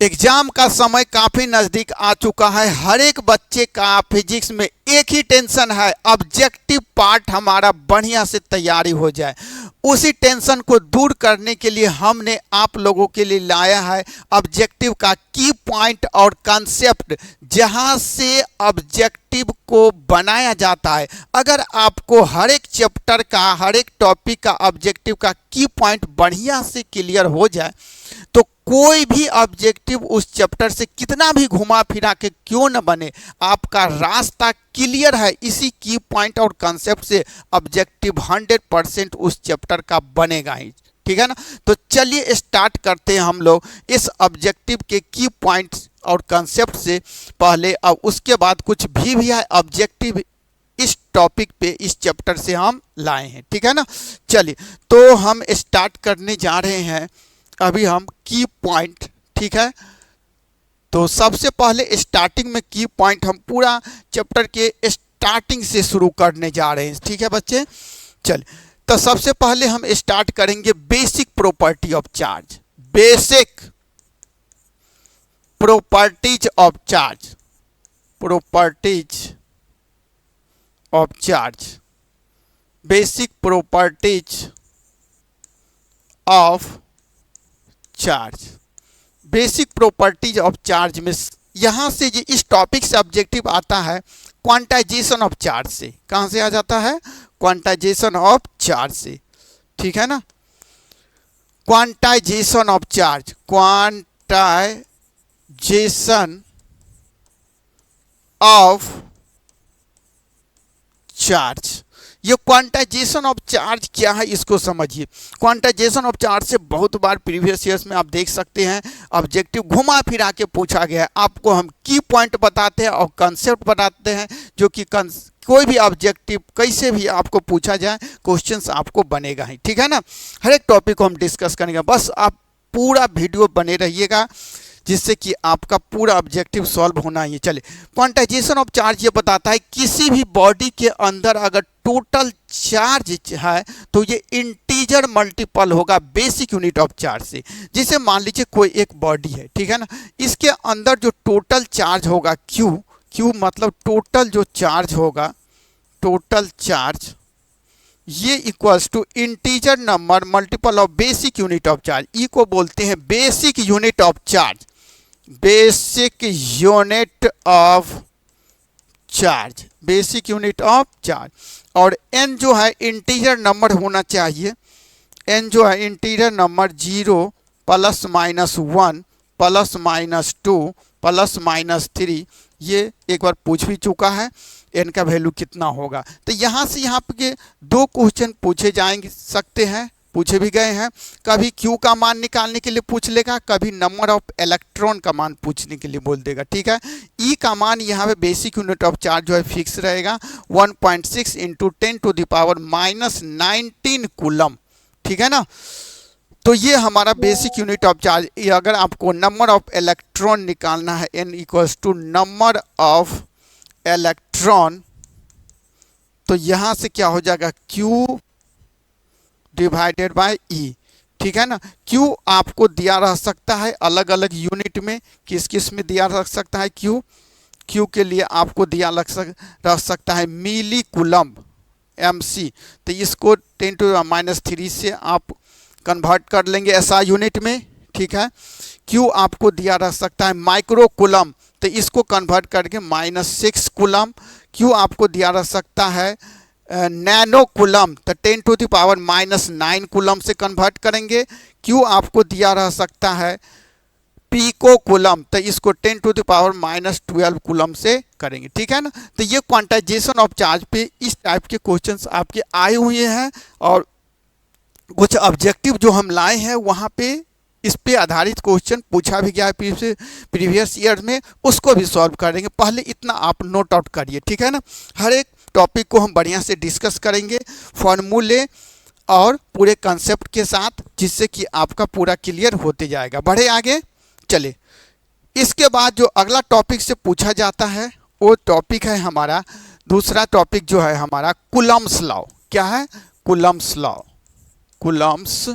Exam का समय काफी नजदीक आ चुका है। हर एक बच्चे का फिजिक्स में एक ही टेंशन है, ऑब्जेक्टिव पार्ट हमारा बढ़िया से तैयारी हो जाए। उसी टेंशन को दूर करने के लिए हमने आप लोगों के लिए लाया है ऑब्जेक्टिव का की पॉइंट और कॉन्सेप्ट, जहां से ऑब्जेक्टिव को बनाया जाता है। अगर आपको हर एक चैप्टर का, हर एक टॉपिक का ऑब्जेक्टिव का की पॉइंट बढ़िया से क्लियर हो जाए तो कोई भी ऑब्जेक्टिव उस चैप्टर से कितना भी घुमा फिरा के क्यों न बने, आपका रास्ता क्लियर है। इसी की पॉइंट और कॉन्सेप्ट से ऑब्जेक्टिव 100% उस चैप्टर का बनेगा ही, ठीक है ना। तो चलिए स्टार्ट करते हैं हम लोग इस ऑब्जेक्टिव के की पॉइंट्स और कॉन्सेप्ट से पहले। अब उसके बाद कुछ भी है ऑब्जेक्टिव इस टॉपिक पे, इस चैप्टर से हम लाए हैं, ठीक है ना। चलिए तो हम स्टार्ट करने जा रहे हैं अभी हम की पॉइंट, ठीक है। तो सबसे पहले स्टार्टिंग में की पॉइंट हम पूरा चैप्टर के स्टार्टिंग से शुरू करने जा रहे हैं, ठीक है बच्चे। चल तो सबसे पहले हम स्टार्ट करेंगे basic property of charge. Basic properties of charge, properties of charge, basic properties of charge. Basic properties of charge में यहां से जो इस टॉपिक से ऑब्जेक्टिव आता है क्वांटाइजेशन ऑफ चार्ज से। कहां से आ जाता है? क्वांटाइजेशन ऑफ चार्ज से, ठीक है ना। Quantization of charge, quantization of charge. ये क्वांटाइजेशन ऑफ चार्ज क्या है इसको समझिए। क्वांटाइजेशन ऑफ चार्ज से बहुत बार प्रीवियस ईयर्स में आप देख सकते हैं ऑब्जेक्टिव घुमा फिरा के पूछा गया है। आपको हम की पॉइंट बताते हैं और कंसेप्ट बताते हैं, जो कि कोई भी ऑब्जेक्टिव कैसे भी आपको पूछा जाए क्वेश्चंस आपको बनेगा ही, ठीक है ना। हर एक टॉपिक को हम डिस्कस करेंगे, बस आप पूरा वीडियो बने रहिएगा जिससे कि आपका पूरा ऑब्जेक्टिव सॉल्व होना ही। चले क्वांटाइजेशन ऑफ चार्ज ये बताता है किसी भी बॉडी के अंदर अगर टोटल चार्ज है तो ये इंटीजर मल्टीपल होगा बेसिक यूनिट ऑफ चार्ज से। जैसे मान लीजिए कोई एक बॉडी है, ठीक है ना, इसके अंदर जो टोटल चार्ज होगा क्यू, क्यू मतलब टोटल जो चार्ज होगा, टोटल चार्ज, ये equals to integer number multiple of basic unit of charge. E को बोलते हैं basic unit of charge, basic unit of charge, basic unit of charge. और N जो है इंटीजर नंबर होना चाहिए, एन जो है integer number 0 plus minus 1 plus minus 2 plus minus 3। ये एक बार पूछ भी चुका है एन का वैल्यू कितना होगा। तो यहाँ से यहाँ पे 2 क्वेश्चन पूछे जाएंगे सकते हैं, पूछे भी गए हैं। कभी क्यू का मान निकालने के लिए पूछ लेगा, कभी नंबर ऑफ इलेक्ट्रॉन का मान पूछने के लिए बोल देगा, ठीक है। ई का मान यहाँ पे बेसिक यूनिट ऑफ चार्ज जो है फिक्स रहेगा 1.6 इंटू 10⁻⁻19 कूलम, ठीक है ना। तो ये हमारा बेसिक यूनिट ऑफ चार्ज। अगर आपको नंबर ऑफ इलेक्ट्रॉन निकालना है, N equals to number of electron, तो यहां से क्या हो जाएगा Q डिवाइडेड बाय E, ठीक है ना। Q आपको दिया रह सकता है अलग अलग यूनिट में, किस किस में दिया रह सकता है Q के लिए आपको दिया रह सकता है मिली कूलम्ब MC। तो इसको 10⁻³ से आप कन्वर्ट कर लेंगे SI यूनिट में, ठीक है। Q आपको दिया रह सकता है माइक्रो कूलम्ब, तो इसको कन्वर्ट करके -6 कूलम। Q आपको दिया रह सकता है नैनो कूलम, तो 10⁻⁻9 कूलम से कन्वर्ट करेंगे। Q आपको दिया रह सकता है पीको कूलम, तो इसको 10⁻⁻12 कूलम से करेंगे, ठीक है ना। तो ये क्वांटाइजेशन ऑफ चार्ज पे इस टाइप के क्वेश्चंस आपके आए हुए हैं, और कुछ ऑब्जेक्टिव जो हम लाए हैं वहाँ पे इस पे आधारित क्वेश्चन पूछा भी गया है प्रीवियस ईयर में, उसको भी सॉल्व करेंगे। पहले इतना आप नोट आउट करिए, ठीक है ना। हर एक टॉपिक को हम बढ़िया से डिस्कस करेंगे फॉर्मूले और पूरे कंसेप्ट के साथ, जिससे कि आपका पूरा क्लियर होते जाएगा। बढ़े आगे, चले इसके बाद जो अगला टॉपिक से पूछा जाता है वो टॉपिक है हमारा, दूसरा टॉपिक जो है हमारा कूलम्ब्स लॉ। क्या है? कूलम्ब्स लॉ, कूलम्ब्स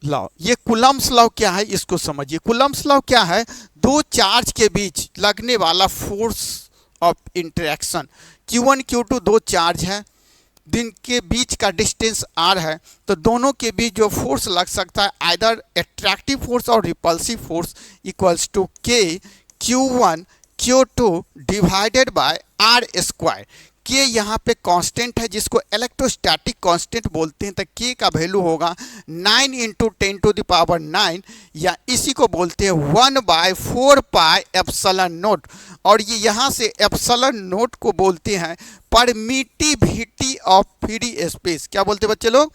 लॉ, ये कूलम्ब्स लॉ क्या है इसको समझिए। कूलम्ब्स लॉ क्या है? दो चार्ज के बीच लगने वाला force of interaction. Q1 Q2 दो चार्ज है, दिन के बीच का डिस्टेंस r है, तो दोनों के बीच जो फोर्स लग सकता है आइदर एट्रैक्टिव फोर्स और repulsive force equals to K Q1 Q2 divided by r square. के यहाँ पे कांस्टेंट है जिसको इलेक्ट्रोस्टैटिक कांस्टेंट बोलते हैं, तो के का वैल्यू होगा 9 इंटू 10⁹ या इसी को बोलते हैं 1/4 पाई एप्सिलॉन नोट। और ये यहाँ से एप्सिलॉन नोट को बोलते हैं परमिटिविटी ऑफ फ्री स्पेस। क्या बोलते हैं बच्चे लोग?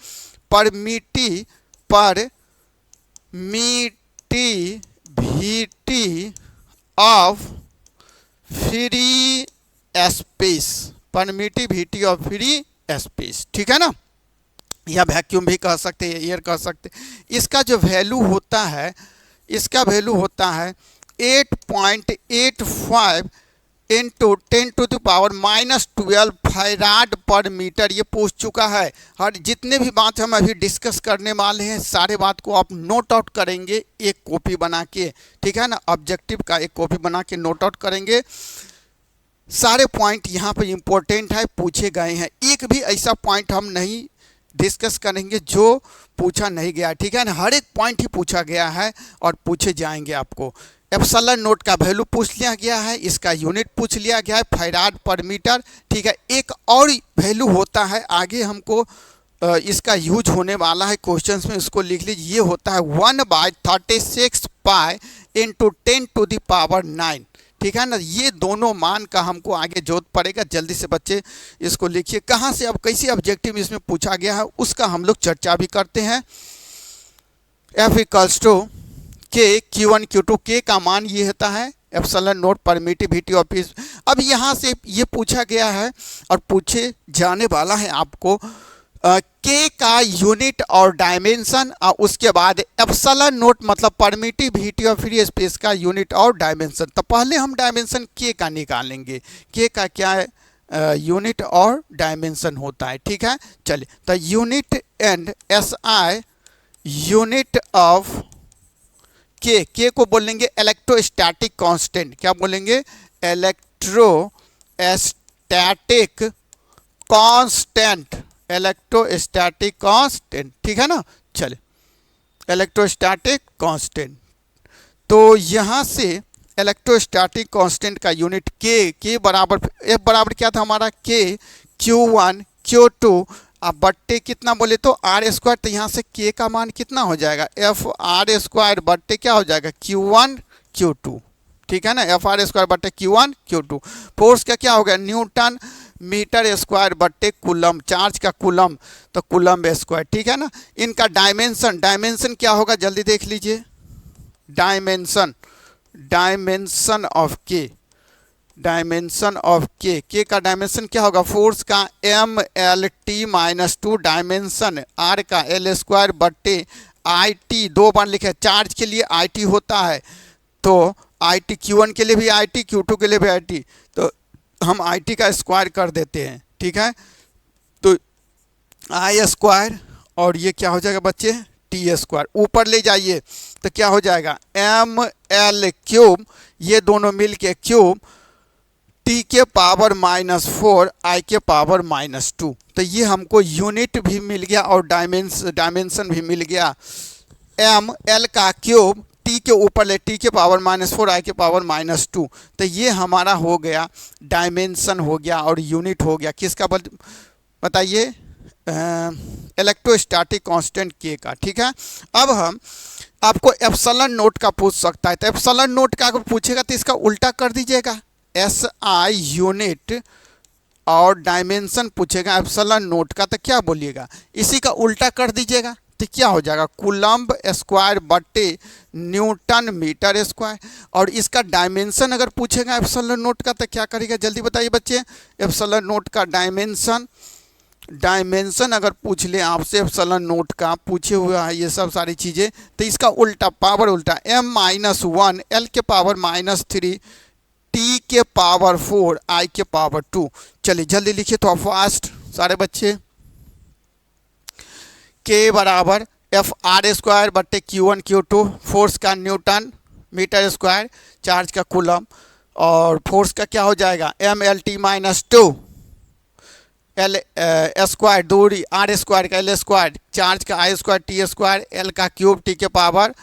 Permittivity of free space, permittivity of free space, ठीक है ना, या वैक्यूम भी कह सकते हैं, एयर कह सकते हैं। इसका जो वैल्यू होता है, इसका वैल्यू होता है 8.85 इंटू 10⁻⁻12 फैराड पर मीटर। ये पूछ चुका है। हर जितने भी बात हम अभी डिस्कस करने वाले हैं सारे बात को आप नोट आउट करेंगे एक कॉपी बना के, ठीक है ना, ऑब्जेक्टिव का एक कॉपी बना के नोट आउट करेंगे। सारे पॉइंट यहाँ पे इम्पोर्टेंट है, पूछे गए हैं। एक भी ऐसा पॉइंट हम नहीं डिस्कस करेंगे जो पूछा नहीं गया, ठीक है ना, हर एक पॉइंट ही पूछा गया है और पूछे जाएंगे आपको। एप्सिलॉन नोट का वैल्यू पूछ लिया गया है, इसका यूनिट पूछ लिया गया है फैराड पर मीटर, ठीक है। एक और वैल्यू होता है, आगे हमको इसका यूज होने वाला है क्वेश्चंस में, इसको लिख लीजिए। ये होता है 1/36 पाई इंटू 10⁻⁹, ठीक है ना। ये दोनों मान का हमको आगे जरूरत पड़ेगा। जल्दी से बच्चे इसको लिखिए। कहाँ से अब कैसे ऑब्जेक्टिव इसमें पूछा गया है उसका हम लोग चर्चा भी करते हैं। F equals to K Q1 Q2, के का मान ये होता है एप्सिलॉन नोट परमिटिविटी ऑफ। अब यहाँ से ये पूछा गया है और पूछे जाने वाला है आपको के का यूनिट और डायमेंशन, और उसके बाद एप्सिलॉन नोट मतलब परमिटिविटी ऑफ फ्री स्पेस का यूनिट और डायमेंशन। तो पहले हम डायमेंशन के का निकालेंगे, के का क्या है यूनिट और डायमेंशन होता है, ठीक है। चलिए, तो unit and SI unit of के को बोलेंगे इलेक्ट्रोस्टैटिक कांस्टेंट। क्या बोलेंगे? इलेक्ट्रोस्टैटिक कांस्टेंट, इलेक्ट्रोस्टैटिक कांस्टेंट, ठीक है ना। चले, इलेक्ट्रोस्टैटिक कांस्टेंट, तो यहाँ से इलेक्ट्रोस्टैटिक कांस्टेंट का यूनिट के बराबर, F बराबर क्या था हमारा? के Q1 Q2 अब बट्टे कितना बोले तो R स्क्वायर। तो यहाँ से के का मान कितना हो जाएगा? FR स्क्वायर बट्टे क्या हो जाएगा? Q1 Q2, ठीक है ना, FR स्क्वायर बट्टे Q1 Q2। फोर्स का क्या हो गया? न्यूटन मीटर स्क्वायर बट्टे कूलम, चार्ज का कूलम तो कूलम स्क्वायर, ठीक है ना। इनका डायमेंशन, डायमेंशन क्या होगा जल्दी देख लीजिए। डायमेंशन, डायमेंशन ऑफ के, डायमेंशन ऑफ के का डायमेंशन क्या होगा? फोर्स का MLT-2 डायमेंशन R का L स्क्वायर बट्टे IT, दो बार लिखे। चार्ज के लिए IT होता है तो IT, Q1 के लिए भी IT, Q2 के लिए भी IT, तो हम IT का स्क्वायर कर देते हैं, ठीक है। तो I स्क्वायर और ये क्या हो जाएगा बच्चे? T square. ऊपर ले जाइए तो क्या हो जाएगा? ML3, ये दोनों मिल के क्यूब T के पावर -4 I के पावर -2। तो ये हमको यूनिट भी मिल गया और डायमेंशन भी मिल गया। ML का क्यूब T के ऊपर ले, T के पावर -4 I के पावर -2, तो ये हमारा हो गया डायमेंशन हो गया और यूनिट हो गया किसका बताइए? इलेक्ट्रोस्टैटिक कांस्टेंट के का, ठीक है। अब हम आपको एप्सिलॉन नोट का पूछ सकता है, तो एप्सिलॉन नोट का अगर पूछेगा तो इसका उल्टा कर दीजिएगा। SI यूनिट और डायमेंशन पूछेगा एप्सिलॉन नोट का, तो क्या बोलिएगा? इसी का उल्टा कर दीजिएगा तो क्या हो जाएगा? कूलम्ब स्क्वायर बट्टे न्यूटन मीटर स्क्वायर। और इसका डायमेंशन अगर पूछेगा एप्सिलॉन नोट का तो क्या करेगा जल्दी बताइए बच्चे? एप्सिलॉन नोट का डायमेंशन, डायमेंशन अगर पूछ ले आपसे एप्सिलॉन नोट का पूछे हुआ है ये सब सारी चीज़ें, तो इसका उल्टा पावर उल्टा M-1 L के पावर -3 T के पावर 4 I के पावर 2। चलिए जल्दी लिखिए तो फास्ट सारे बच्चे। K बराबर एफ आर स्क्वायर बट्टे Q1 Q2, फोर्स का न्यूटन मीटर स्क्वायर, चार्ज का कूलम, और फोर्स का क्या हो जाएगा MLT-2 एल स्क्वायर, दूरी आर स्क्वायर का एल स्क्वायर, चार्ज का आई स्क्वायर टी स्क्वायर, एल का क्यूब टी के पावर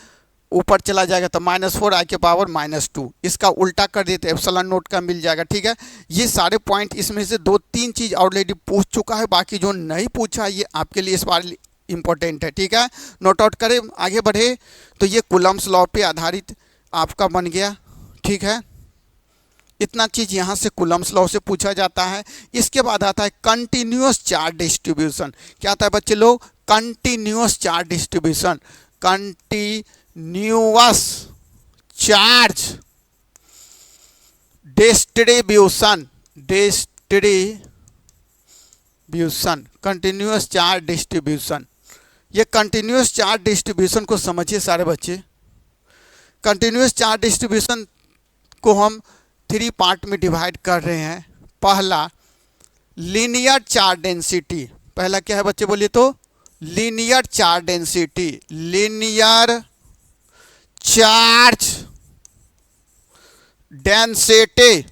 ऊपर चला जाएगा तो -4 आई के पावर -2, इसका उल्टा कर देते एप्सिलॉन नोट का मिल जाएगा। ठीक है, ये सारे पॉइंट इसमें से 2-3 चीज़ ऑलरेडी पूछ चुका है, बाकी जो नहीं पूछा ये आपके लिए इस बार इम्पोर्टेंट है। ठीक है, नोट आउट करें, आगे बढ़े। तो ये कूलम्स लॉ पे आधारित आपका बन गया। ठीक है, इतना चीज़ यहाँ से कूलम्स लॉ से पूछा जाता है। इसके बाद आता है कंटिन्यूअस चार्ज डिस्ट्रीब्यूशन। क्या आता है बच्चे लोग, continuous charge distribution, continuous charge distribution, distribution, continuous charge distribution. ये कंटिन्यूअस चार्ज डिस्ट्रीब्यूशन को समझिए सारे बच्चे। कंटिन्यूअस चार्ज डिस्ट्रीब्यूशन को हम 3 पार्ट में डिवाइड कर रहे हैं। पहला लीनियर चार्ज डेंसिटी, पहला क्या है बच्चे बोलिए तो linear charge density, linear charge density,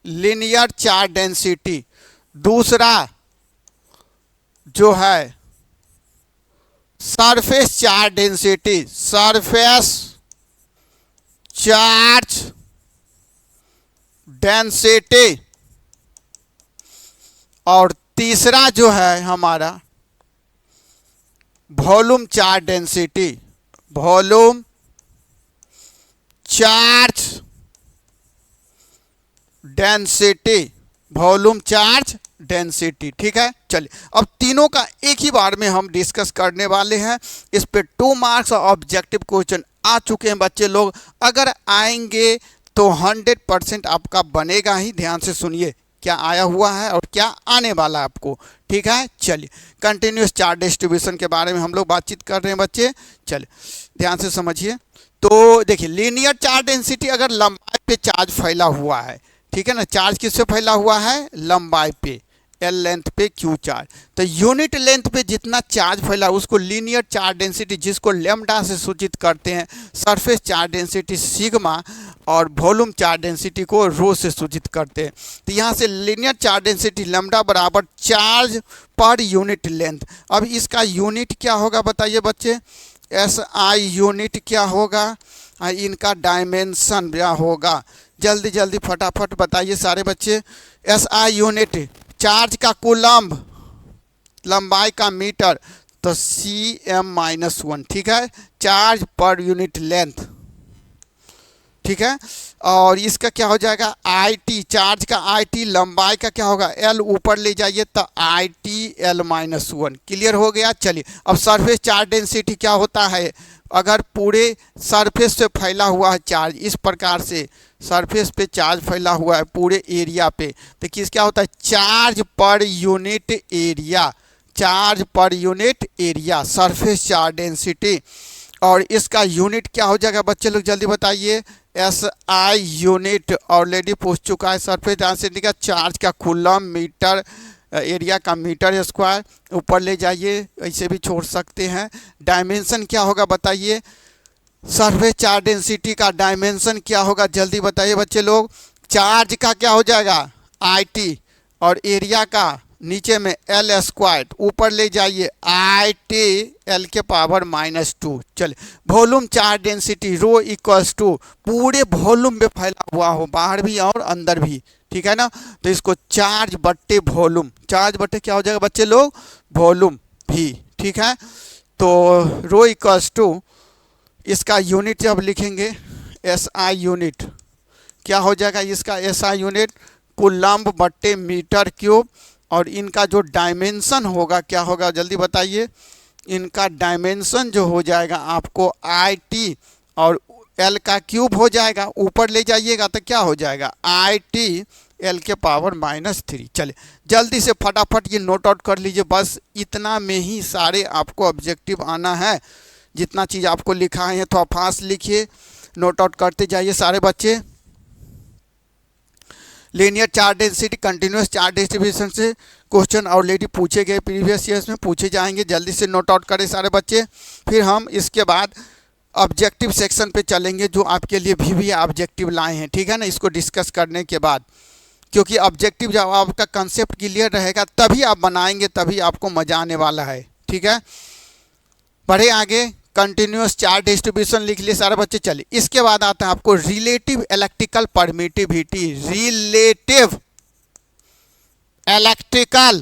linear charge density. दूसरा जो है surface charge density, surface charge density. और तीसरा जो है हमारा volume charge density, volume charge density, volume charge density. ठीक है, चलिए अब तीनों का एक ही बार में हम डिस्कस करने वाले हैं। इस पे 2 मार्क्स ऑब्जेक्टिव क्वेश्चन आ चुके हैं बच्चे लोग, अगर आएंगे तो 100% आपका बनेगा ही। ध्यान से सुनिए क्या आया हुआ है और क्या आने वाला है आपको। ठीक है, चलिए कंटिन्यूअस चार्ज डिस्ट्रीब्यूशन के बारे में हम लोग बातचीत कर रहे हैं बच्चे। चलिए ध्यान से समझिए। तो देखिए लीनियर चार्ज डेंसिटी, अगर लंबाई पे चार्ज फैला हुआ है, ठीक है ना, चार्ज किस पे फैला हुआ है, लंबाई पे, एल लेंथ पे क्यू चार्ज, तो यूनिट लेंथ पे जितना चार्ज फैला उसको लीनियर चार्ज डेंसिटी, जिसको लैम्डा से सूचित करते हैं, सरफेस चार्ज डेंसिटी सिग्मा, और वॉल्यूम चार्ज डेंसिटी को रो से सूचित करते हैं। तो यहाँ से लीनियर चार्ज डेंसिटी लैम्डा बराबर चार्ज पर यूनिट लेंथ। अब इसका यूनिट क्या होगा बताइए बच्चे, SI यूनिट क्या होगा, इनका डायमेंशन क्या होगा, जल्दी जल्दी फटाफट बताइए सारे बच्चे। SI यूनिट चार्ज का कूलम्ब, लंबाई का मीटर, तो Cm-1। ठीक है, चार्ज पर यूनिट लेंथ। ठीक है, और इसका क्या हो जाएगा IT, चार्ज का IT, लंबाई का क्या होगा L, ऊपर ले जाइए तो IT L-1। क्लियर हो गया। चलिए अब सरफेस चार्ज डेंसिटी क्या होता है, अगर पूरे सरफेस से फैला हुआ है चार्ज, इस प्रकार से सरफेस पे चार्ज फैला हुआ है पूरे एरिया पे, तो किस क्या होता है charge per unit area, charge per unit area, surface charge density. और इसका यूनिट क्या हो जाएगा बच्चे लोग जल्दी बताइए, SI यूनिट ऑलरेडी पूछ चुका है, सरफेस डेंसिटी का, चार्ज का कूलम, मीटर, एरिया का मीटर स्क्वायर, ऊपर ले जाइए, ऐसे भी छोड़ सकते हैं। डायमेंशन क्या होगा बताइए, सरफेस चार्ज डेंसिटी का डायमेंशन क्या होगा जल्दी बताइए बच्चे लोग, चार्ज का क्या हो जाएगा IT, और एरिया का नीचे में L स्क्वायर, ऊपर ले जाइए IT L के पावर -2। चले volume charge density rho equals to, पूरे वॉल्यूम में फैला हुआ हो, बाहर भी और अंदर भी, ठीक है ना, तो इसको चार्ज बट्टे वॉल्यूम, चार्ज बट्टे क्या हो जाएगा बच्चे लोग, वॉल्यूम भी। ठीक है, तो रो इक्वल्स टू, इसका यूनिट जब लिखेंगे SI यूनिट क्या हो जाएगा, इसका SI यूनिट कूलम्ब बट्टे मीटर क्यूब, और इनका जो डायमेंशन होगा क्या होगा जल्दी बताइए, इनका डायमेंशन जो हो जाएगा आपको IT और L का क्यूब हो जाएगा, ऊपर ले जाइएगा तो क्या हो जाएगा IT L के पावर -3। चले जल्दी से फटाफट ये नोट आउट कर लीजिए, बस इतना में ही सारे आपको ऑब्जेक्टिव आना है। जितना चीज़ आपको लिखा है तो आप फास्ट लिखिए, नोट आउट करते जाइए सारे बच्चे। Linear charge density, continuous charge distribution से क्वेश्चन ऑलरेडी पूछे गए, प्रीवियस ईयर्स में पूछे जाएंगे, जल्दी से नोट आउट करें सारे बच्चे। फिर हम इसके बाद ऑब्जेक्टिव सेक्शन पे चलेंगे, जो आपके लिए भी ऑब्जेक्टिव लाए हैं, ठीक है ना, इसको डिस्कस करने के बाद, क्योंकि ऑब्जेक्टिव जब आपका कंसेप्ट क्लियर रहेगा तभी आप बनाएंगे, तभी आपको मजा आने वाला है, ठीक है। बढ़े आगे, कंटिन्यूस चार्ज डिस्ट्रीब्यूशन लिख लिए सारे बच्चे। चलिए इसके बाद आता है आपको relative electrical permittivity. Relative electrical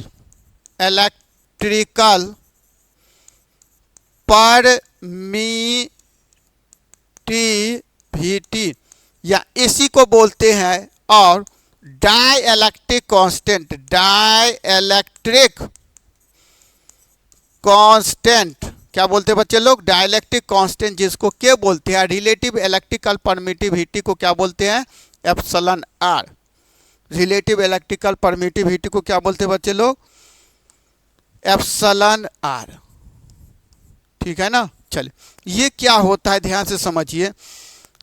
permittivity, या इसी को बोलते हैं और डाइइलेक्ट्रिक कांस्टेंट। डाइइलेक्ट्रिक कांस्टेंट क्या बोलते हैं बच्चे लोग? डाइइलेक्ट्रिक कांस्टेंट, जिसको क्या बोलते हैं? रिलेटिव इलेक्ट्रिकल परमिटिविटी को क्या बोलते हैं? Epsilon R. Relative electrical permittivity को क्या बोलते हैं बच्चे लोग? एप्सिलॉन आर, ठीक है ना। चलिए ये क्या होता है ध्यान से समझिए।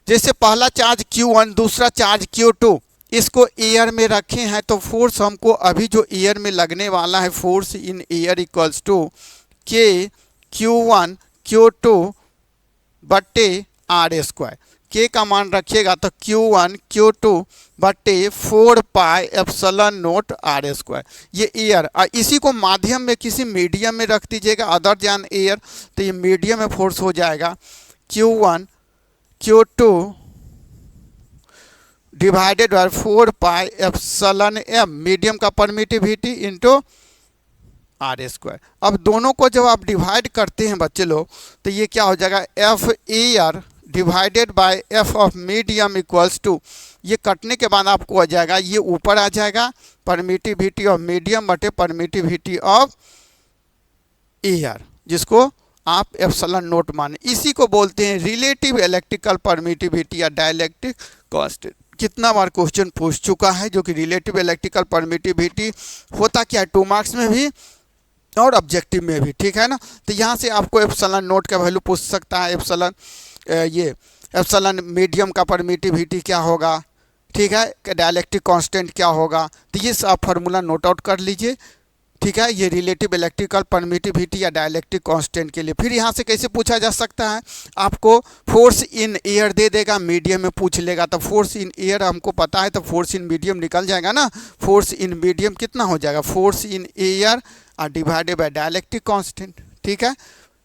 जैसे पहला चार्ज Q1, दूसरा चार्ज Q2, इसको एयर में रखे हैं तो फोर्स हमको अभी जो एयर में लगने वाला है, force in air equals to K Q1 Q2 बट्टे आर स्क्वायर। के का मान रखिएगा तो Q1 Q2 बट्टे 4 pi epsilon naught r square. ये एयर, इसी को माध्यम में किसी मीडियम में रख दीजिएगा अदर जान एयर, तो ये मीडियम में फोर्स हो जाएगा Q1 Q2 divided by 4 pi epsilon M, medium का परमिटिविटी इंटू आर स्क्वायर। अब दोनों को जब आप डिवाइड करते हैं बच्चे लोग, तो ये क्या हो जाएगा? F air divided by F of medium equals to, ये कटने के बाद आपको आ जाएगा, ये ऊपर आ जाएगा परमिटिविटी ऑफ मीडियम बटे परमिटिविटी ऑफ एयर, जिसको आप एप्सिलॉन नोट माने। इसी को बोलते हैं रिलेटिव इलेक्ट्रिकल परमिटिविटी या डाइइलेक्ट्रिक कांस्टेंट। कितना बार क्वेश्चन पूछ चुका है, जो कि रिलेटिव इलेक्ट्रिकल परमिटिविटी होता क्या है 2 मार्क्स में भी और ऑब्जेक्टिव में भी, ठीक है ना। तो यहाँ से आपको एप्सिलॉन नोट का वैल्यू पूछ सकता है, एप्सिलॉन ये एप्सिलॉन मीडियम का परमिटिविटी क्या होगा, ठीक है, डाइइलेक्ट्रिक कांस्टेंट क्या होगा। तो ये आप फार्मूला नोट आउट कर लीजिए, ठीक है। ये रिलेटिव इलेक्ट्रिकल परमिटिविटी या डाइइलेक्ट्रिक कांस्टेंट के लिए। फिर यहाँ से कैसे पूछा जा सकता है? आपको फोर्स इन एयर दे देगा, मीडियम में पूछ लेगा, तो फोर्स इन एयर हमको पता है, तो फोर्स इन मीडियम निकल जाएगा ना। फोर्स इन मीडियम कितना हो जाएगा? फोर्स इन एयर और डिवाइडेड बाय डाइइलेक्ट्रिक कांस्टेंट, ठीक है।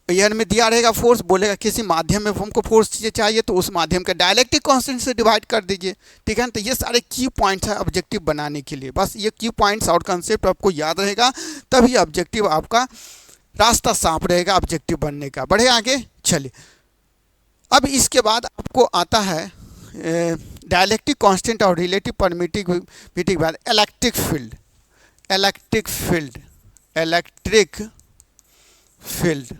एयर में दिया रहेगा फोर्स, बोलेगा किसी माध्यम में हमको फोर्स चाहिए, तो उस माध्यम के डाइइलेक्ट्रिक कांस्टेंट से डिवाइड कर दीजिए, ठीक है ना। तो ये सारे की पॉइंट्स हैं ऑब्जेक्टिव बनाने के लिए। बस ये की पॉइंट्स और कंसेप्ट आपको याद रहेगा, तभी ऑब्जेक्टिव आपका रास्ता साफ रहेगा ऑब्जेक्टिव बनने का। बढ़े आगे, चलिए अब इसके बाद आपको आता है डाइइलेक्ट्रिक कांस्टेंट और रिलेटिव परमिटिविटी के बाद इलेक्ट्रिक फील्ड। इलेक्ट्रिक फील्ड,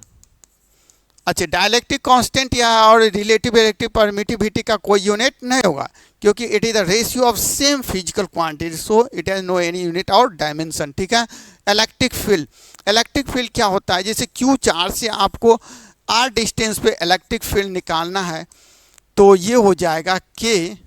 अच्छा, डाइइलेक्ट्रिक कांस्टेंट या और रिलेटिव इलेक्ट्रिक परमिटिविटी का कोई यूनिट नहीं होगा, क्योंकि it is the ratio of same physical quantity, so it has no any unit और डायमेंशन, ठीक है। इलेक्ट्रिक फील्ड क्या होता है? जैसे Q चार्ज से आपको r डिस्टेंस पे इलेक्ट्रिक फील्ड निकालना है, तो ये हो जाएगा K,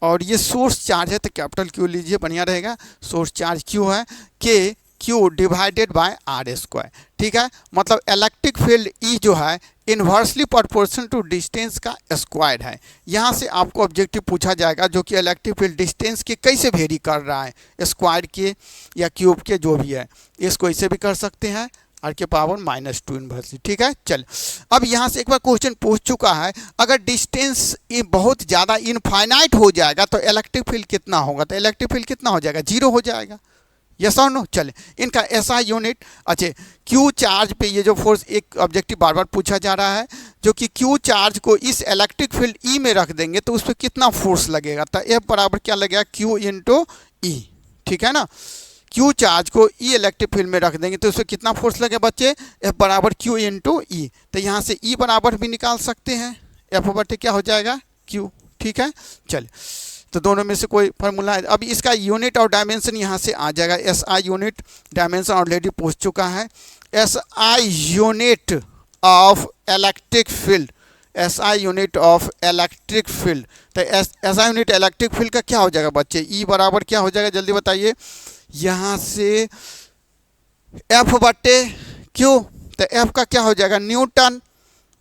और ये सोर्स चार्ज है तो कैपिटल Q लीजिए, बढ़िया रहेगा। सोर्स चार्ज Q है, K Q divided by R square, ठीक है। मतलब इलेक्ट्रिक फील्ड E जो है इन्वर्सली प्रोपोर्शनल टू डिस्टेंस का स्क्वायर है। यहाँ से आपको ऑब्जेक्टिव पूछा जाएगा, जो कि इलेक्ट्रिक फील्ड डिस्टेंस के कैसे वेरी कर रहा है, स्क्वायर के या क्यूब के, जो भी है, इसको ऐसे भी कर सकते हैं, r के पावर -2 इन्वर्सली, ठीक है। चल अब यहाँ से एक बार क्वेश्चन पूछ चुका है, अगर डिस्टेंस बहुत ज़्यादा इनफाइनाइट हो जाएगा तो इलेक्ट्रिक फील्ड कितना होगा? तो इलेक्ट्रिक फील्ड कितना हो जाएगा? 0 हो जाएगा। यस और नो? चले इनका ऐसा यूनिट, अच्छा, Q चार्ज पे ये जो फोर्स, एक ऑब्जेक्टिव बार बार पूछा जा रहा है, जो कि Q चार्ज को इस इलेक्ट्रिक फील्ड E में रख देंगे तो उस पर कितना फोर्स लगेगा? तो F बराबर क्या लगेगा? Q इंटू E, ठीक है ना। Q चार्ज को E इलेक्ट्रिक फील्ड में रख देंगे तो उस पर कितना फोर्स लगेगा बच्चे? F बराबर Q इंटू E। तो यहाँ से E बराबर भी निकाल सकते हैं, F बटे क्या हो जाएगा? Q, ठीक है। चल तो दोनों में से कोई फार्मूला है। अब इसका यूनिट और डायमेंशन यहाँ से आ जाएगा। SI यूनिट, डायमेंशन ऑलरेडी पूछ चुका है। SI unit of electric field SI unit of electric field. तो SI यूनिट इलेक्ट्रिक फील्ड का क्या हो जाएगा बच्चे? E बराबर क्या हो जाएगा जल्दी बताइए। यहाँ से F बटे Q, तो F का क्या हो जाएगा? न्यूटन,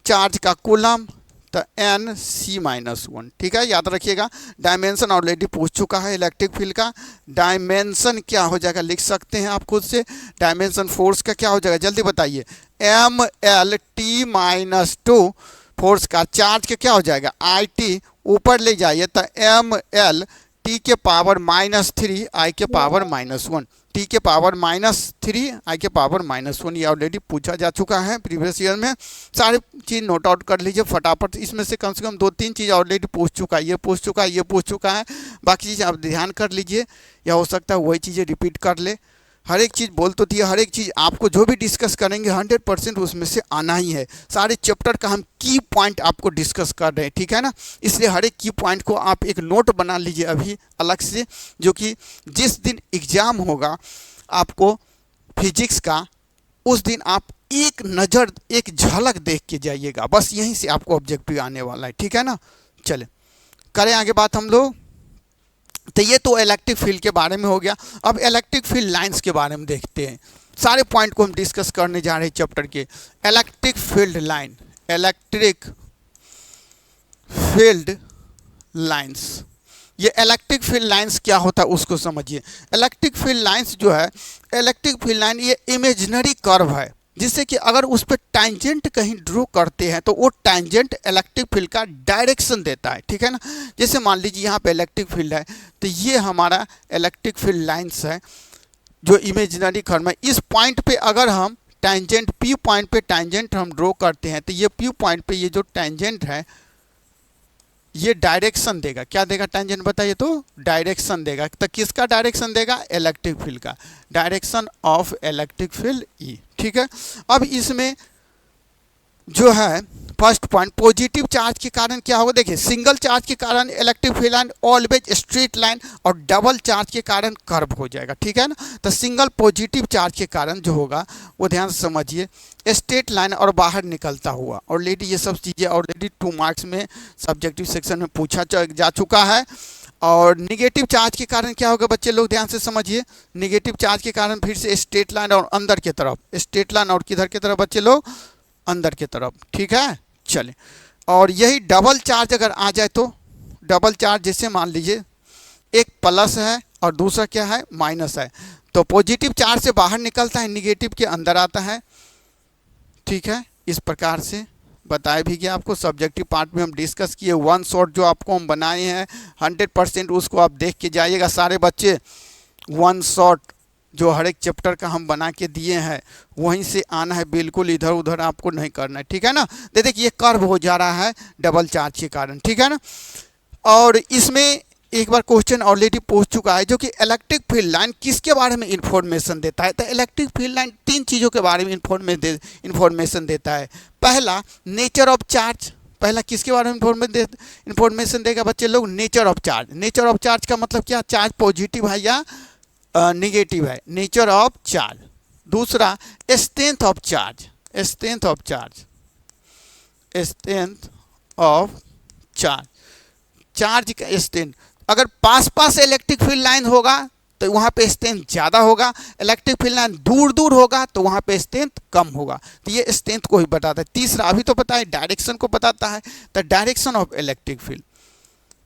चार्ज का कूलम, तो N C-1। ठीक है, याद रखिएगा। डायमेंशन ऑलरेडी पूछ चुका है इलेक्ट्रिक फील्ड का। डायमेंशन क्या हो जाएगा लिख सकते हैं आप खुद से। डायमेंशन फोर्स का क्या हो जाएगा जल्दी बताइए। MLT-2 फोर्स का, चार्ज का क्या हो जाएगा? IT, ऊपर ले जाइए तो MLT के पावर -3 I के पावर -1, T के पावर -3 I के पावर -1। ये ऑलरेडी पूछा जा चुका है प्रीवियस ईयर में। सारी चीज़ नोट आउट कर लीजिए फटाफट। इसमें से कम 2-3 चीज़ ऑलरेडी पूछ चुका है, ये पूछ चुका है, ये पूछ चुका है। बाकी चीज़ आप ध्यान कर लीजिए, या हो सकता है वही चीज़ें रिपीट कर ले। हर एक चीज़ बोल तो थी, हर एक चीज़ आपको जो भी डिस्कस करेंगे 100% उसमें से आना ही है। सारे चैप्टर का हम की पॉइंट आपको डिस्कस कर रहे हैं, ठीक है ना। इसलिए हर एक की पॉइंट को आप एक नोट बना लीजिए अभी अलग से, जो कि जिस दिन एग्ज़ाम होगा आपको फिजिक्स का, उस दिन आप एक नज़र, एक झलक देख के जाइएगा। बस यहीं से आपको ऑब्जेक्टिव आने वाला है, ठीक है ना। चले करें आगे बात हम लोग। तो ये तो इलेक्ट्रिक फील्ड के बारे में हो गया। अब इलेक्ट्रिक फील्ड लाइंस के बारे में देखते हैं। सारे पॉइंट को हम डिस्कस करने जा रहे हैं चैप्टर के। Electric field line, electric field lines. ये इलेक्ट्रिक फील्ड लाइंस क्या होता है उसको समझिए। इलेक्ट्रिक फील्ड लाइंस जो है, इलेक्ट्रिक फील्ड लाइन ये इमेजिनरी कर्व है, जिससे कि अगर उस पर टैंजेंट कहीं ड्रॉ करते हैं तो वो टैंजेंट इलेक्ट्रिक फील्ड का डायरेक्शन देता है, ठीक है ना। जैसे मान लीजिए यहाँ पे इलेक्ट्रिक फील्ड है, तो ये हमारा इलेक्ट्रिक फील्ड लाइंस है जो इमेजिनरी कर्व है। इस पॉइंट पे अगर हम टैंजेंट P पॉइंट पे टैंजेंट हम ड्रॉ करते हैं, तो ये P पॉइंट पे ये जो टैंजेंट है ये डायरेक्शन देगा। क्या देगा टैंजेंट बताइए? तो डायरेक्शन देगा। तो किसका डायरेक्शन देगा? इलेक्ट्रिक फील्ड का, direction of electric field E, ठीक है। अब इसमें जो है फर्स्ट पॉइंट, पॉजिटिव चार्ज के कारण क्या होगा? देखिए, सिंगल चार्ज के कारण electric field line always straight line, और डबल चार्ज के कारण कर्व हो जाएगा, ठीक है ना। तो सिंगल पॉजिटिव चार्ज के कारण जो होगा वो ध्यान से समझिए, स्ट्रेट लाइन और बाहर निकलता हुआ। ऑलरेडी ये सब चीज़ें ऑलरेडी 2 मार्क्स में सब्जेक्टिव सेक्शन में पूछा जा चुका है। और निगेटिव चार्ज के कारण क्या होगा बच्चे लोग ध्यान से समझिए। निगेटिव चार्ज के कारण फिर से स्ट्रेट लाइन और अंदर की तरफ, स्ट्रेट लाइन और किधर की तरफ बच्चे लोग? अंदर की तरफ, ठीक है। चले, और यही डबल चार्ज अगर आ जाए तो, डबल चार्ज जैसे मान लीजिए एक प्लस है और दूसरा क्या है? माइनस है, तो पॉजिटिव चार्ज से बाहर निकलता है, निगेटिव के अंदर आता है, ठीक है। इस प्रकार से बताया भी गया आपको, सब्जेक्टिव पार्ट में हम डिस्कस किए। 1 शॉट जो आपको हम बनाए हैं 100% उसको आप देख के जाइएगा सारे बच्चे। 1 शॉट जो हर एक चैप्टर का हम बना के दिए हैं वहीं से आना है, बिल्कुल इधर उधर आपको नहीं करना है, ठीक है ना। देखिए ये कर्व हो जा रहा है डबल चार्ज के कारण, ठीक है ना। और इसमें एक बार क्वेश्चन ऑलरेडी पूछ चुका है, जो कि इलेक्ट्रिक फील्ड लाइन किसके बारे में इंफॉर्मेशन देता है? तो इलेक्ट्रिक फील्ड लाइन 3 चीज़ों के बारे में इंफॉर्मेशन देता है। पहला, नेचर ऑफ चार्ज। पहला किसके बारे में इंफॉर्मेशन देगा बच्चे लोग? Nature of charge. Nature of charge का मतलब क्या? चार्ज पॉजिटिव है या नेगेटिव है, नेचर ऑफ चार्ज। दूसरा, strength of charge. Strength of charge, strength of charge, charge का स्ट्रेंथ। अगर पास पास इलेक्ट्रिक फील्ड लाइन होगा तो वहाँ पे स्ट्रेंथ ज़्यादा होगा, इलेक्ट्रिक फील्ड लाइन दूर दूर होगा तो वहाँ पे स्ट्रेंथ कम होगा। तो ये स्ट्रेंथ को ही बताता है। तीसरा, अभी तो पता है, डायरेक्शन को बताता है, तो direction of electric field,